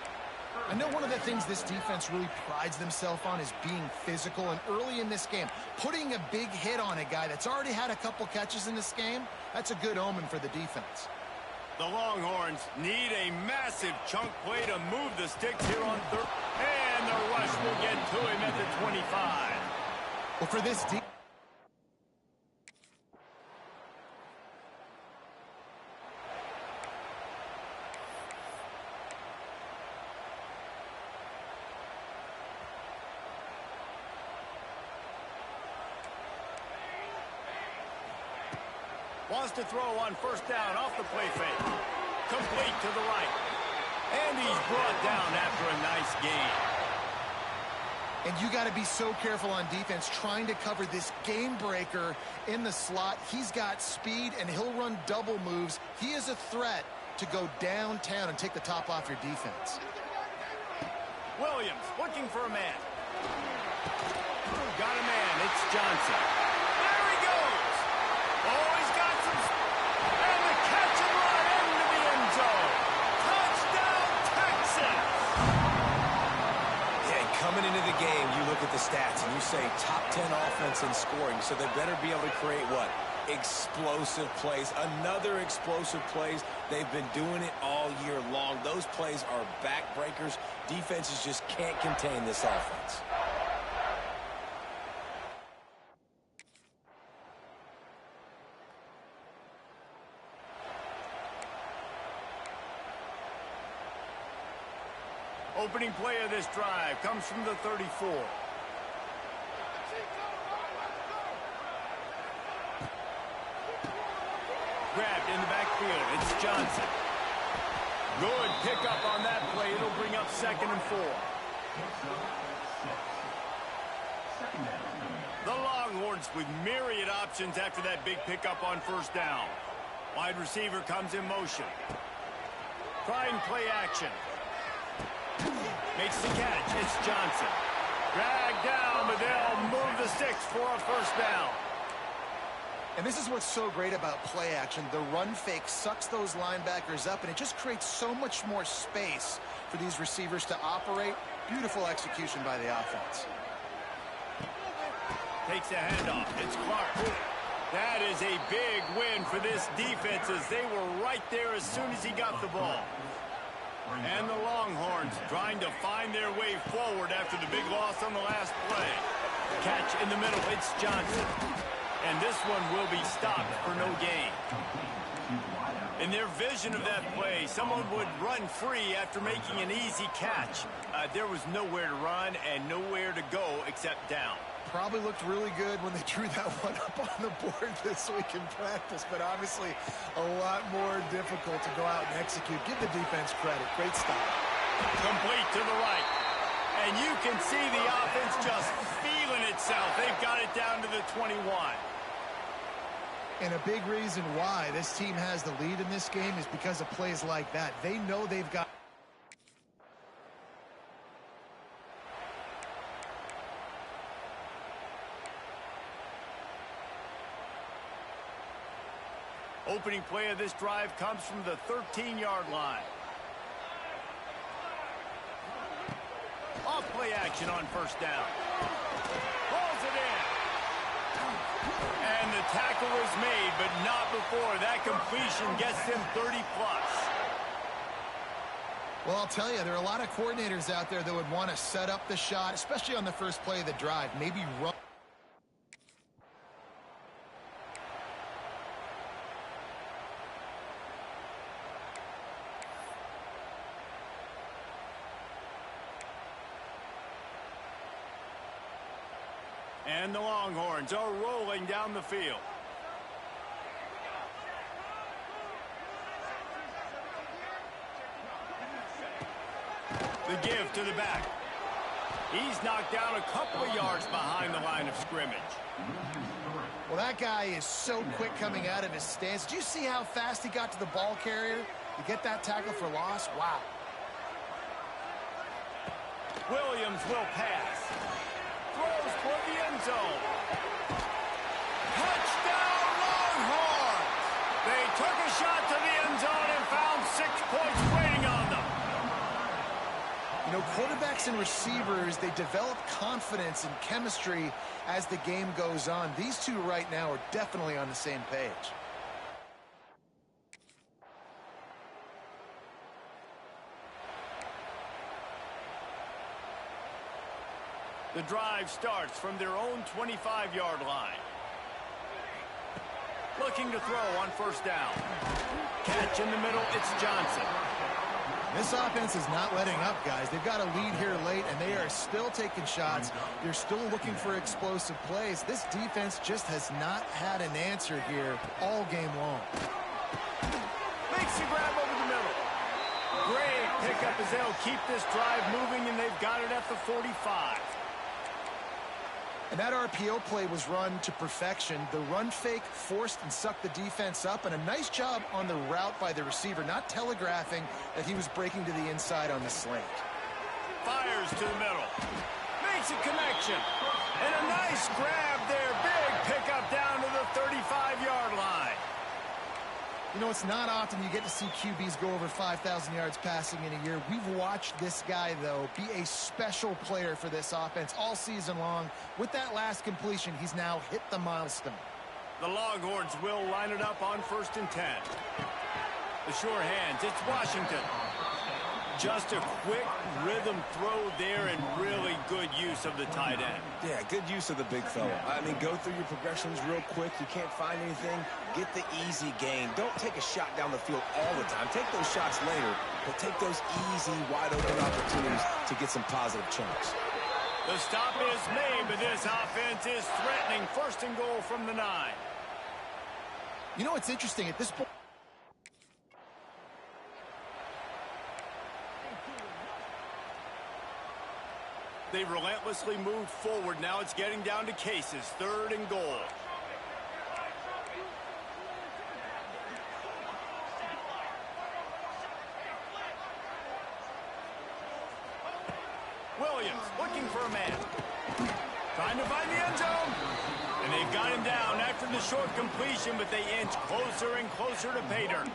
I know one of the things this defense really prides themselves on is being physical, and early in this game, putting a big hit on a guy that's already had a couple catches in this game, that's a good omen for the defense. The Longhorns need a massive chunk play to move the sticks here on 3rd. And the rush will get to him at the 25. Well, for this defense... Wants to throw on 1st down off the play fake. Complete to the right. And he's brought down after a nice gain. And you got to be so careful on defense trying to cover this game breaker in the slot. He's got speed, and he'll run double moves. He is a threat to go downtown and take the top off your defense. Williams looking for a man. Got a man. It's Johnson. There he goes. Oh, he's got some... And the catch and run into the end zone. Touchdown, Texas. Yeah, coming into the game, you look at the stats and you say top 10 offense in scoring, so they better be able to create what? Explosive plays. Another explosive plays. They've been doing it all year long. Those plays are backbreakers. Defenses just can't contain this offense. Opening play of this drive comes from the 34. Grabbed in the backfield. It's Johnson. Good pickup on that play. It'll bring up 2nd and 4. The Longhorns with myriad options after that big pickup on 1st down. Wide receiver comes in motion. Trying play action. Makes the catch. It's Johnson. Dragged down, but they'll move the sticks for a 1st down. And this is what's so great about play action. The run fake sucks those linebackers up, and it just creates so much more space for these receivers to operate. Beautiful execution by the offense. Takes a handoff. It's Clark. That is a big win for this defense as they were right there as soon as he got the ball. And the Longhorns trying to find their way forward after the big loss on the last play. Catch in the middle. It's Johnson. And this one will be stopped for no gain. In their vision of that play, someone would run free after making an easy catch. There was nowhere to run and nowhere to go except down. Probably looked really good when they drew that one up on the board this week in practice, but obviously a lot more difficult to go out and execute. Give the defense credit. Great stop. Complete to the right. And you can see the offense just feeling itself. They've got it down to the 21. And a big reason why this team has the lead in this game is because of plays like that. They know they've got... Opening play of this drive comes from the 13-yard line. Off play action on first down. Pulls it in. And the tackle is made, but not before that completion gets him 30-plus. Well, I'll tell you, there are a lot of coordinators out there that would want to set up the shot, especially on the first play of the drive. Maybe run. And the Longhorns are rolling down the field. The give to the back. He's knocked down a couple of yards behind the line of scrimmage. Well, that guy is so quick coming out of his stance. Did you see how fast he got to the ball carrier to get that tackle for loss? Wow. Williams will pass. Throws for the end zone. Touchdown, Longhorns! They took a shot to the end zone and found 6 points waiting on them. You know, quarterbacks and receivers, they develop confidence and chemistry as the game goes on. These two right now are definitely on the same page. The drive starts from their own 25-yard line. Looking to throw on first down. Catch in the middle, it's Johnson. This offense is not letting up, guys. They've got a lead here late, and they are still taking shots. They're still looking for explosive plays. This defense just has not had an answer here all game long. Makes the grab over the middle. Great pickup as they'll keep this drive moving, and they've got it at the 45. And that RPO play was run to perfection. The run fake forced and sucked the defense up, and a nice job on the route by the receiver, not telegraphing that he was breaking to the inside on the slant. Fires to the middle. Makes a connection. And a nice grab there. Big pickup down to the 35-yard line. You know, it's not often you get to see QBs go over 5,000 yards passing in a year. We've watched this guy, though, be a special player for this offense all season long. With that last completion, he's now hit the milestone. The Longhorns will line it up on 1st and 10. The sure hands, it's Washington. Just a quick rhythm throw there and really good use of the tight end. Yeah, good use of the big fella. I mean, go through your progressions real quick. You can't find anything. Get the easy gain. Don't take a shot down the field all the time. Take those shots later, but take those easy, wide-open opportunities to get some positive chunks. The stop is made, but this offense is threatening 1st and goal from the 9. You know, it's interesting. At this point, they relentlessly moved forward. Now it's getting down to cases. 3rd and goal. Williams looking for a man. Trying to find the end zone. And they've got him down after the short completion, but they inch closer and closer to pay dirt.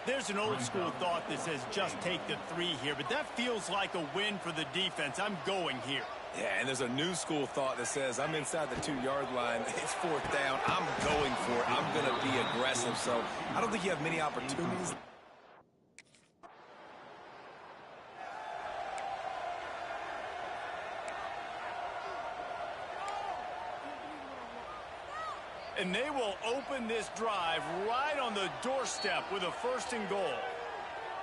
There's an old-school thought that says just take the 3 here, but that feels like a win for the defense. I'm going here. Yeah, and there's a new school thought that says I'm inside the 2-yard line. It's 4th down. I'm going for it. I'm going to be aggressive. So I don't think you have many opportunities. And they will open this drive right on the doorstep with a 1st and goal.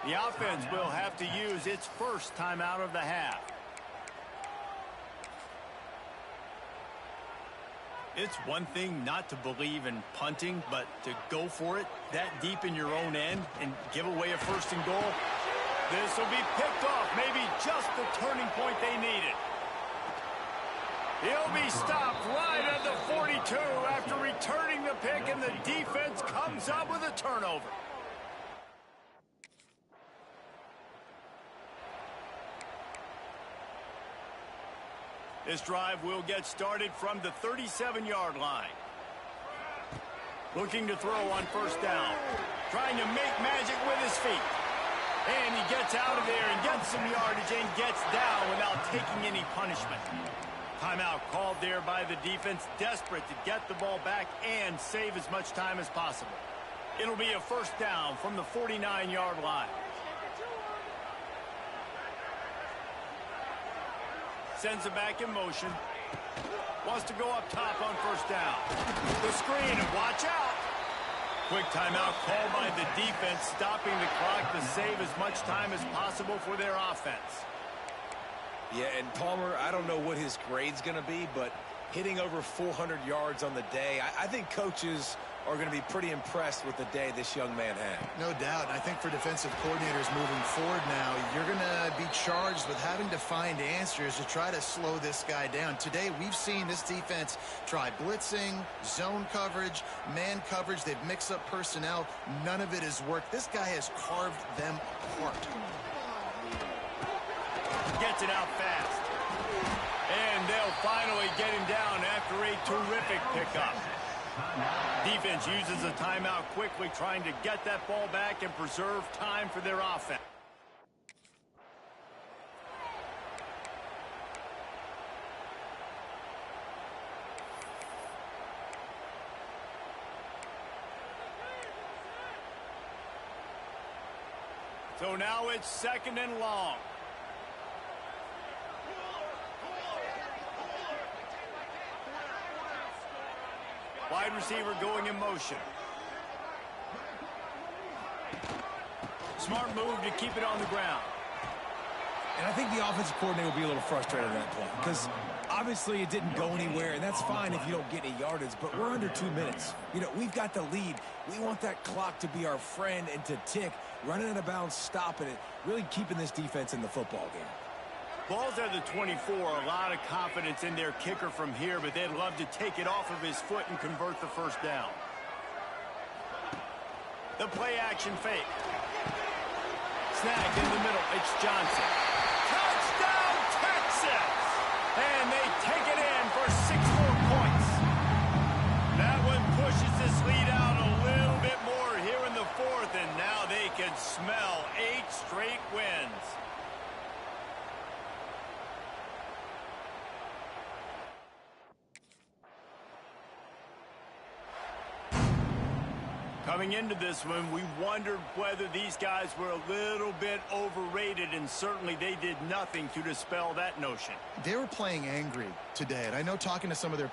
The offense will have to use its first timeout of the half. It's one thing not to believe in punting, but to go for it that deep in your own end and give away a 1st and goal. This will be picked off, maybe just the turning point they needed. He'll be stopped right at the 42 after returning the pick, and the defense comes up with a turnover. This drive will get started from the 37-yard line. Looking to throw on 1st down. Trying to make magic with his feet. And he gets out of there and gets some yardage and gets down without taking any punishment. Timeout called there by the defense, desperate to get the ball back and save as much time as possible. It'll be a 1st down from the 49-yard line. Sends it back in motion. Wants to go up top on 1st down. The screen, and watch out. Quick timeout called by the defense, stopping the clock to save as much time as possible for their offense. Yeah, and Palmer, I don't know what his grade's going to be, but hitting over 400 yards on the day, I think coaches are going to be pretty impressed with the day this young man had. No doubt. And I think for defensive coordinators moving forward now, you're going to be charged with having to find answers to try to slow this guy down. Today, we've seen this defense try blitzing, zone coverage, man coverage. They've mixed up personnel. None of it has worked. This guy has carved them apart. Gets it out fast. And they'll finally get him down after a terrific pickup. Defense uses a timeout quickly, trying to get that ball back and preserve time for their offense. So now it's 2nd and long. Wide receiver going in motion. Smart move to keep it on the ground. And I think the offensive coordinator will be a little frustrated at that point because obviously it didn't go anywhere, and that's fine if you don't get any yardage, but we're under 2 minutes. You know, we've got the lead. We want that clock to be our friend and to tick, running out of bounds, stopping it, really keeping this defense in the football game. Ball's at the 24. A lot of confidence in their kicker from here, but they'd love to take it off of his foot and convert the 1st down. The play-action fake. Snagged in the middle. It's Johnson. Touchdown, Texas! And they take it in for 6 more points. That one pushes this lead out a little bit more here in the 4th, and now they can smell 8 straight wins. Coming into this one, we wondered whether these guys were a little bit overrated, and certainly they did nothing to dispel that notion. They were playing angry today, and I know talking to some of their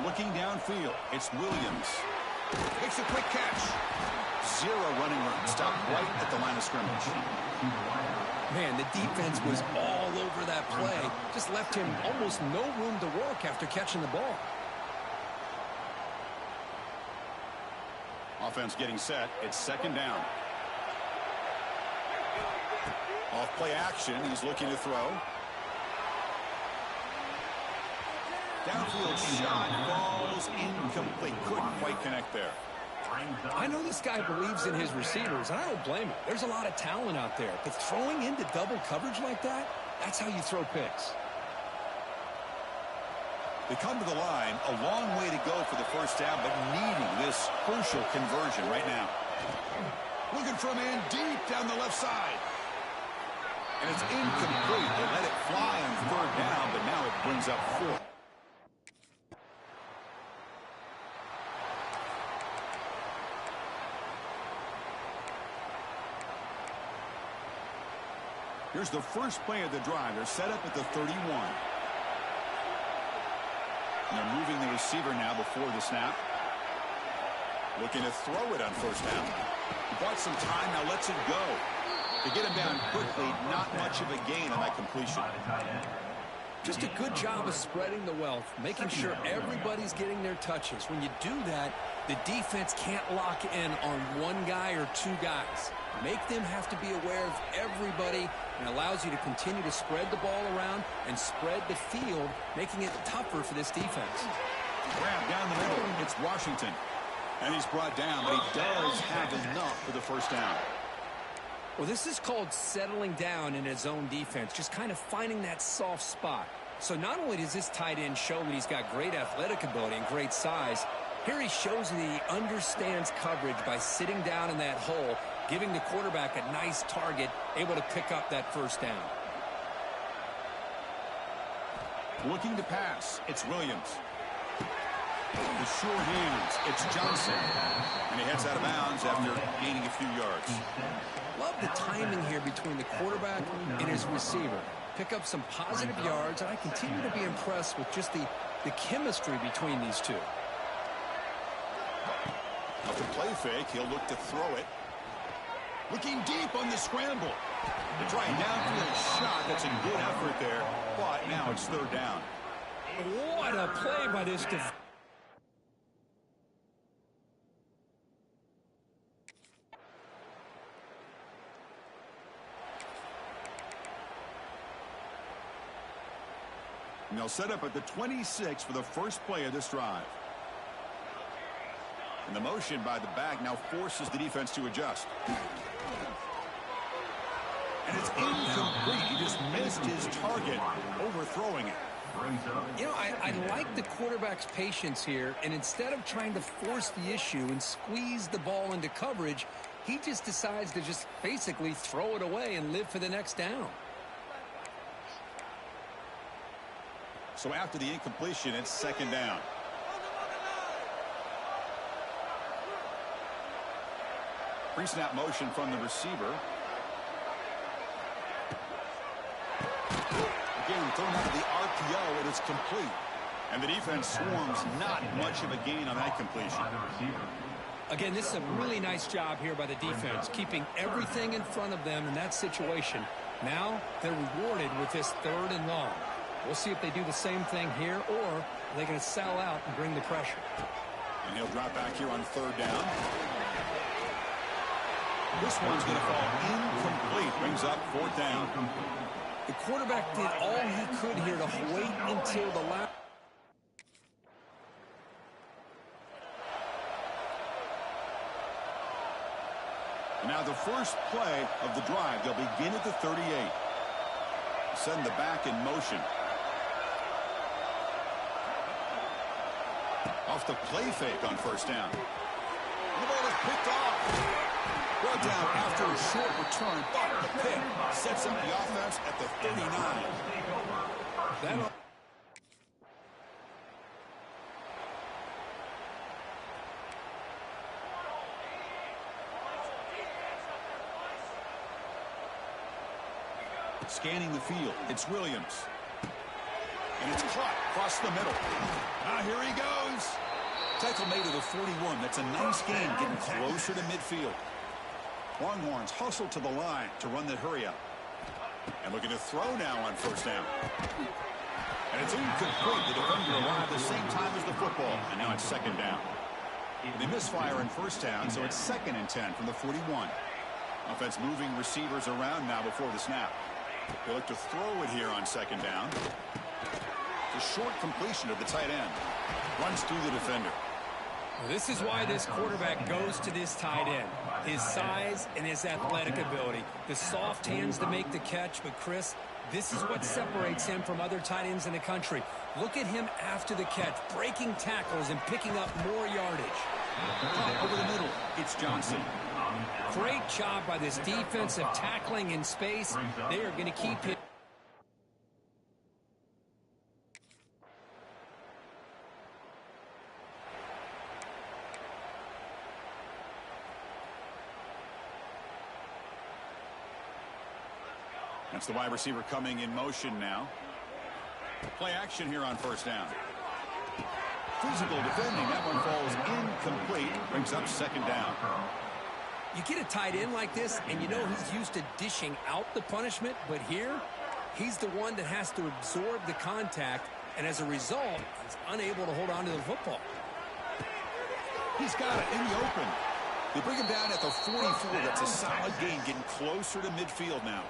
Looking downfield, it's Williams. Makes a quick catch. Zero running room. Stopped right at the line of scrimmage. Man, the defense was all over that play. Just left him almost no room to work after catching the ball. Offense getting set. It's second down. Off play action. He's looking to throw. Downfield shot falls incomplete. Couldn't quite connect there. I know this guy believes in his receivers, and I don't blame him. There's a lot of talent out there, but throwing into double coverage like that, that's how you throw picks. They come to the line, a long way to go for the first down, but needing this crucial conversion right now. Looking for a man deep down the left side. And it's incomplete. They let it fly on third down, but now it brings up fourth. Here's the first play of the drive. They're set up at the 31. And they're moving the receiver now before the snap. Looking to throw it on first down. He bought some time, now lets it go. To get him down quickly, not much of a gain on that completion. Just a good job of spreading the wealth, making sure everybody's getting their touches. When you do that, the defense can't lock in on one guy or two guys. Make them have to be aware of everybody, and allows you to continue to spread the ball around and spread the field, making it tougher for this defense. Grab down the middle. It's Washington. And he's brought down, but he does have enough for the first down. Well, this is called settling down in his own defense, just kind of finding that soft spot. So not only does this tight end show that he's got great athletic ability and great size, here he shows that he understands coverage by sitting down in that hole, giving the quarterback a nice target, able to pick up that first down. Looking to pass, it's Williams. The short hands, it's Johnson. And he heads out of bounds after gaining a few yards. Love the timing here between the quarterback and his receiver. Pick up some positive yards, and I continue to be impressed with just the chemistry between these two. Off the play fake, he'll look to throw it. Looking deep on the scramble. They try a downfield shot. That's a good effort there, but now it's third down. What a play by this defense. And they'll set up at the 26 for the first play of this drive. And the motion by the back now forces the defense to adjust. And it's incomplete. He just missed his target, overthrowing it. You know, I like the quarterback's patience here, and instead of trying to force the issue and squeeze the ball into coverage, he just decides to just basically throw it away and live for the next down. So after the incompletion, it's second down. Pre-snap motion from the receiver. Again, thrown out of the RPO, it is complete. And the defense swarms, not much of a gain on that completion. Again, this is a really nice job here by the defense, keeping everything in front of them in that situation. Now they're rewarded with this third and long. We'll see if they do the same thing here, or are they going to sell out and bring the pressure. And he'll drop back here on third down. This one's going to fall incomplete. Brings up fourth down. The quarterback did all he could here to wait until the last. And now the first play of the drive. They'll begin at the 38. Send the back in motion. Off the play fake on first down. The ball is picked off. Brought down after a short return, but the pick sets up the offense at the 39. Scanning the field, it's Williams. And it's caught across the middle. Now here he goes. Tackle made to the 41. That's a nice gain, getting closer to midfield. Longhorns hustle to the line to run the hurry up. And looking to throw now on first down. And it's incomplete. The defender arrived the same time as the football. And now it's second down. They misfire in first down, so it's 2nd and 10 from the 41. Offense moving receivers around now before the snap. They look to throw it here on second down. The short completion of the tight end. Runs through the defender. Well, this is why this quarterback goes to this tight end. His size and his athletic ability. The soft hands to make the catch, but Chris, this is what separates him from other tight ends in the country. Look at him after the catch, breaking tackles and picking up more yardage. Over the middle, it's Johnson. Great job by this defensive tackling in space. They are going to keep him. That's the wide receiver coming in motion now. Play action here on first down. Physical defending. That one falls incomplete. Brings up second down. You get a tight end like this, and you know he's used to dishing out the punishment, but here, he's the one that has to absorb the contact, and as a result, he's unable to hold on to the football. He's got it in the open. They bring him down at the 44. That's a solid gain, getting closer to midfield now.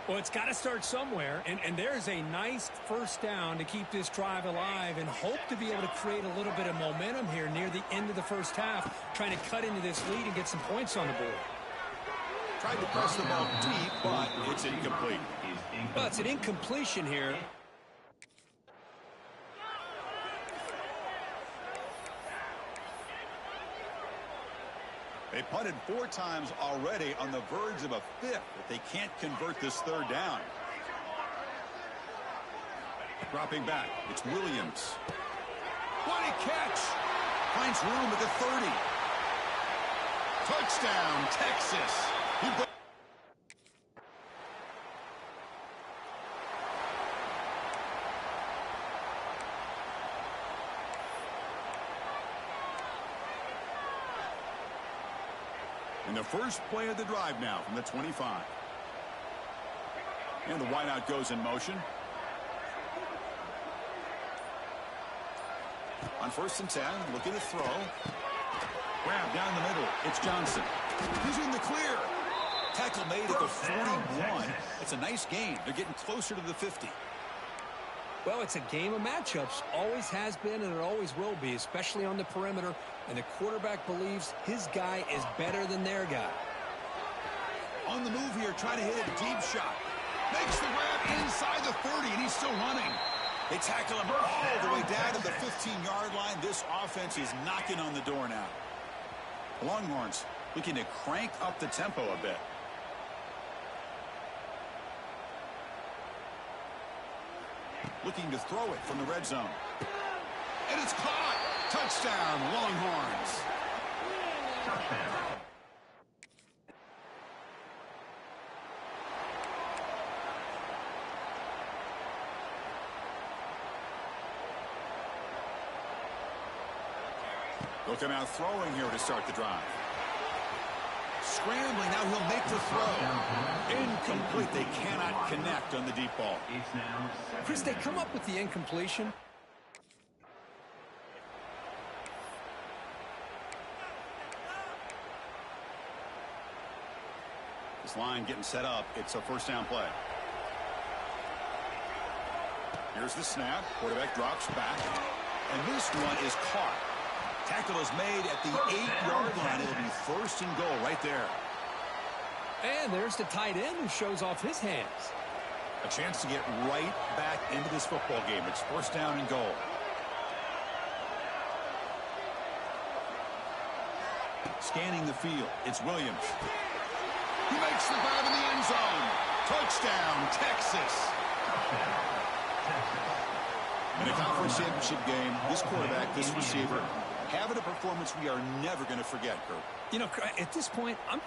Well, it's got to start somewhere, and there's a nice first down to keep this drive alive and hope to be able to create a little bit of momentum here near the end of the first half, trying to cut into this lead and get some points on the board. Tried to press the ball deep, but it's incomplete. Well, it's an incompletion here. They punted 4 times already, on the verge of a 5th, but they can't convert this third down. Dropping back, it's Williams. What a catch! Finds room at the 30. Touchdown, Texas. And the first play of the drive now from the 25. And the wideout goes in motion. On 1st and 10, looking to throw. Grab down the middle. It's Johnson. He's in the clear. Tackle made at the 41. It's a nice gain. They're getting closer to the 50. Well, it's a game of matchups. Always has been, and it always will be, especially on the perimeter. And the quarterback believes his guy is better than their guy. On the move here, trying to hit a deep shot. Makes the grab inside the 30, and he's still running. They tackle him all the way down to the 15-yard line. This offense is knocking on the door now. The Longhorns looking to crank up the tempo a bit. Looking to throw it from the red zone. And it's caught. Touchdown, Longhorns. They'll come out throwing here to start the drive. Scrambling, now he'll make the throw. Incomplete. They cannot connect on the deep ball. Chris, they come up with the incompletion. This line getting set up. It's a first down play. Here's the snap. Quarterback drops back. And this one is caught. Tackle is made at the 8-yard line. It'll be first and goal right there. And there's the tight end who shows off his hands. A chance to get right back into this football game. It's first down and goal. Scanning the field. It's Williams. He makes the grab in the end zone. Touchdown, Texas. In a conference championship game, this quarterback, this receiver, having a performance we are never going to forget, Kurt. You know, at this point, I'm...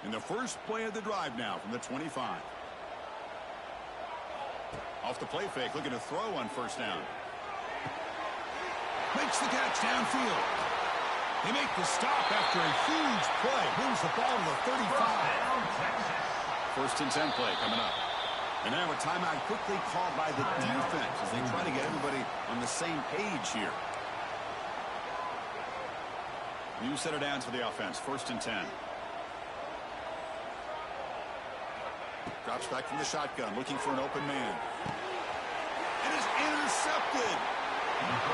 In the first play of the drive now from the 25. Off the play fake, looking to throw on first down. Makes the catch downfield. They make the stop after a huge play. Moves the ball to the 35. First and 10 play coming up. And now a timeout quickly called by the defense as they try to get everybody on the same page here. New set of downs for the offense. First and 10. Drops back from the shotgun, looking for an open man. It is intercepted.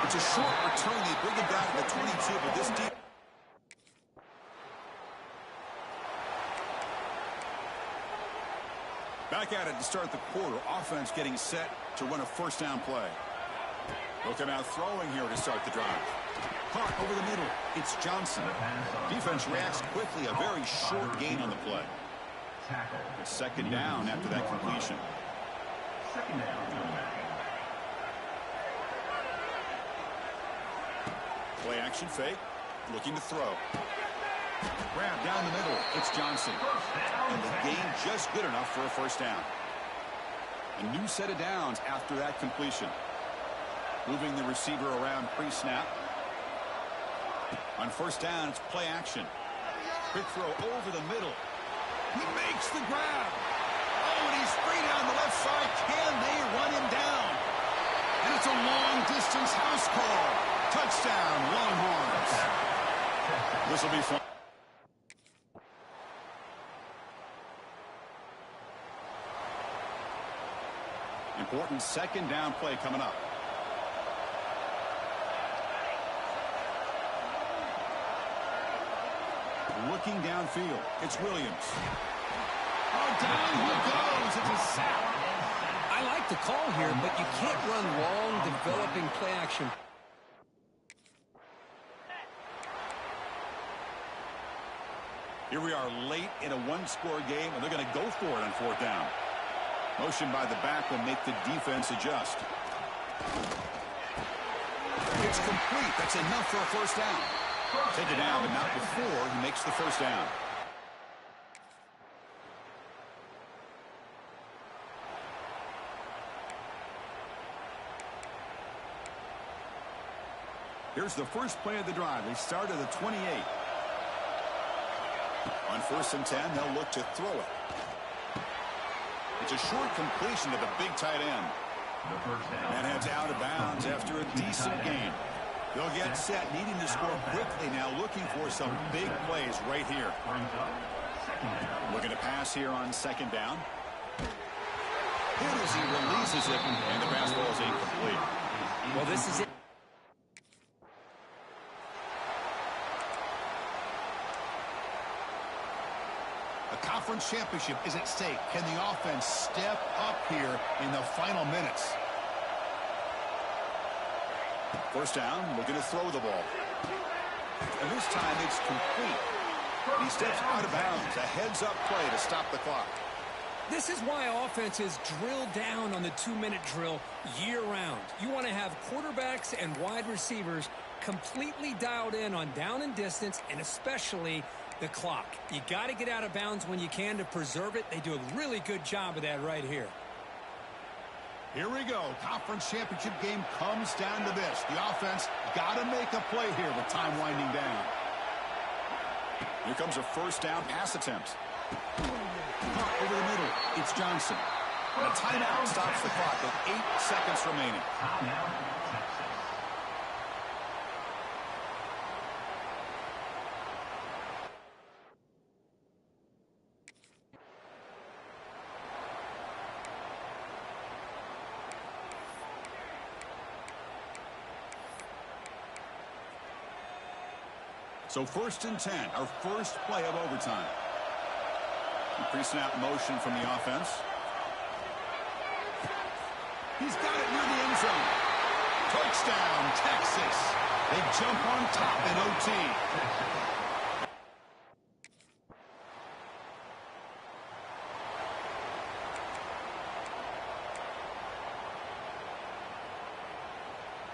It's a short return. They bring it down to the 22, but this deep. Back at it to start the quarter. Offense getting set to run a first down play. Looking out throwing here to start the drive. Caught over the middle. It's Johnson. Defense reacts quickly. A very short gain on the play. It's second down after that completion. Second down. Play action fake. Looking to throw. Grab down the middle. It's Johnson. And the gain just good enough for a first down. A new set of downs after that completion. Moving the receiver around pre-snap. On first down, it's play action. Quick throw over the middle. He makes the grab. Oh, and he's free down the left side. Can they run him down? And it's a long-distance house call. Touchdown, Longhorns. This will be fun. Important second down play coming up. Looking downfield. It's Williams. Oh, down he goes. It's a sack. I like the call here, but you can't run long, developing play action. Here we are late in a one-score game, and they're going to go for it on fourth down. Motion by the back will make the defense adjust. It's complete. That's enough for a first down. Take it down, but not before he makes the first down. Here's the first play of the drive. They start at the 28. On first and 10, they'll look to throw it. It's a short completion to the big tight end. And heads out of bounds after a decent gain. They'll get set, needing to score quickly now, looking for some big plays right here. Looking to pass here on second down. Good as he releases it, and the pass ball is incomplete. Well, this is it. A conference championship is at stake. Can the offense step up here in the final minutes? First down, looking to throw the ball. And this time it's complete. He steps out of bounds. A heads-up play to stop the clock. This is why offenses drill down on the 2-minute drill year-round. You want to have quarterbacks and wide receivers completely dialed in on down and distance, and especially the clock. You got to get out of bounds when you can to preserve it. They do a really good job of that right here. Here we go. Conference championship game comes down to this. The offense got to make a play here with time winding down. Here comes a first down pass attempt. Over the middle, it's Johnson. And a timeout stops the clock with 8 seconds remaining. So first and 10, our first play of overtime. Pre-snap motion from the offense. He's got it near the end zone. Touchdown, Texas. They jump on top in OT.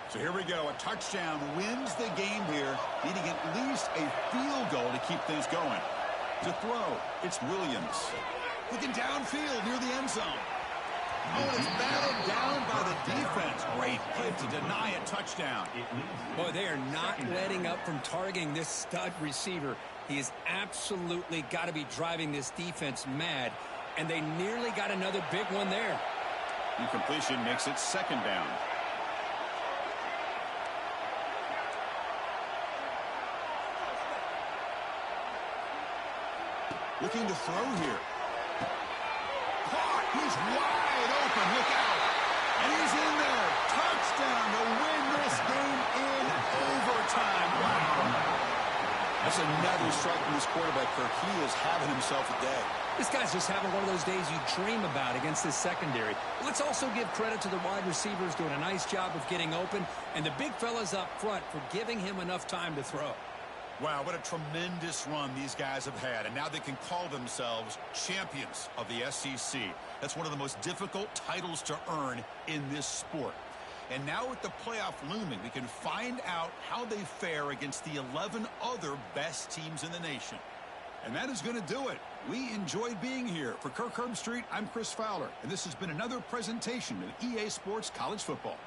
So here we go. A touchdown wins the game here, needing at least a field goal to keep things going. To throw, it's Williams. Looking downfield near the end zone. Oh, it's batted down by the defense. Great hit to deny a touchdown. Boy, they are not letting up from targeting this stud receiver. He has absolutely got to be driving this defense mad, and they nearly got another big one there. Incompletion makes it second down. Looking to throw here. Caught. He's wide open. Look out. And he's in there. Touchdown to win this game in overtime. Wow. That's another strike from this quarterback, Kirk. He is having himself a day. This guy's just having one of those days you dream about against this secondary. Let's also give credit to the wide receivers doing a nice job of getting open, and the big fellas up front for giving him enough time to throw. Wow, what a tremendous run these guys have had, and now they can call themselves champions of the SEC. That's one of the most difficult titles to earn in this sport. And now with the playoff looming, we can find out how they fare against the 11 other best teams in the nation. And that is going to do it. We enjoyed being here. For Kirk Herbstreit, I'm Chris Fowler, and this has been another presentation of EA Sports College Football.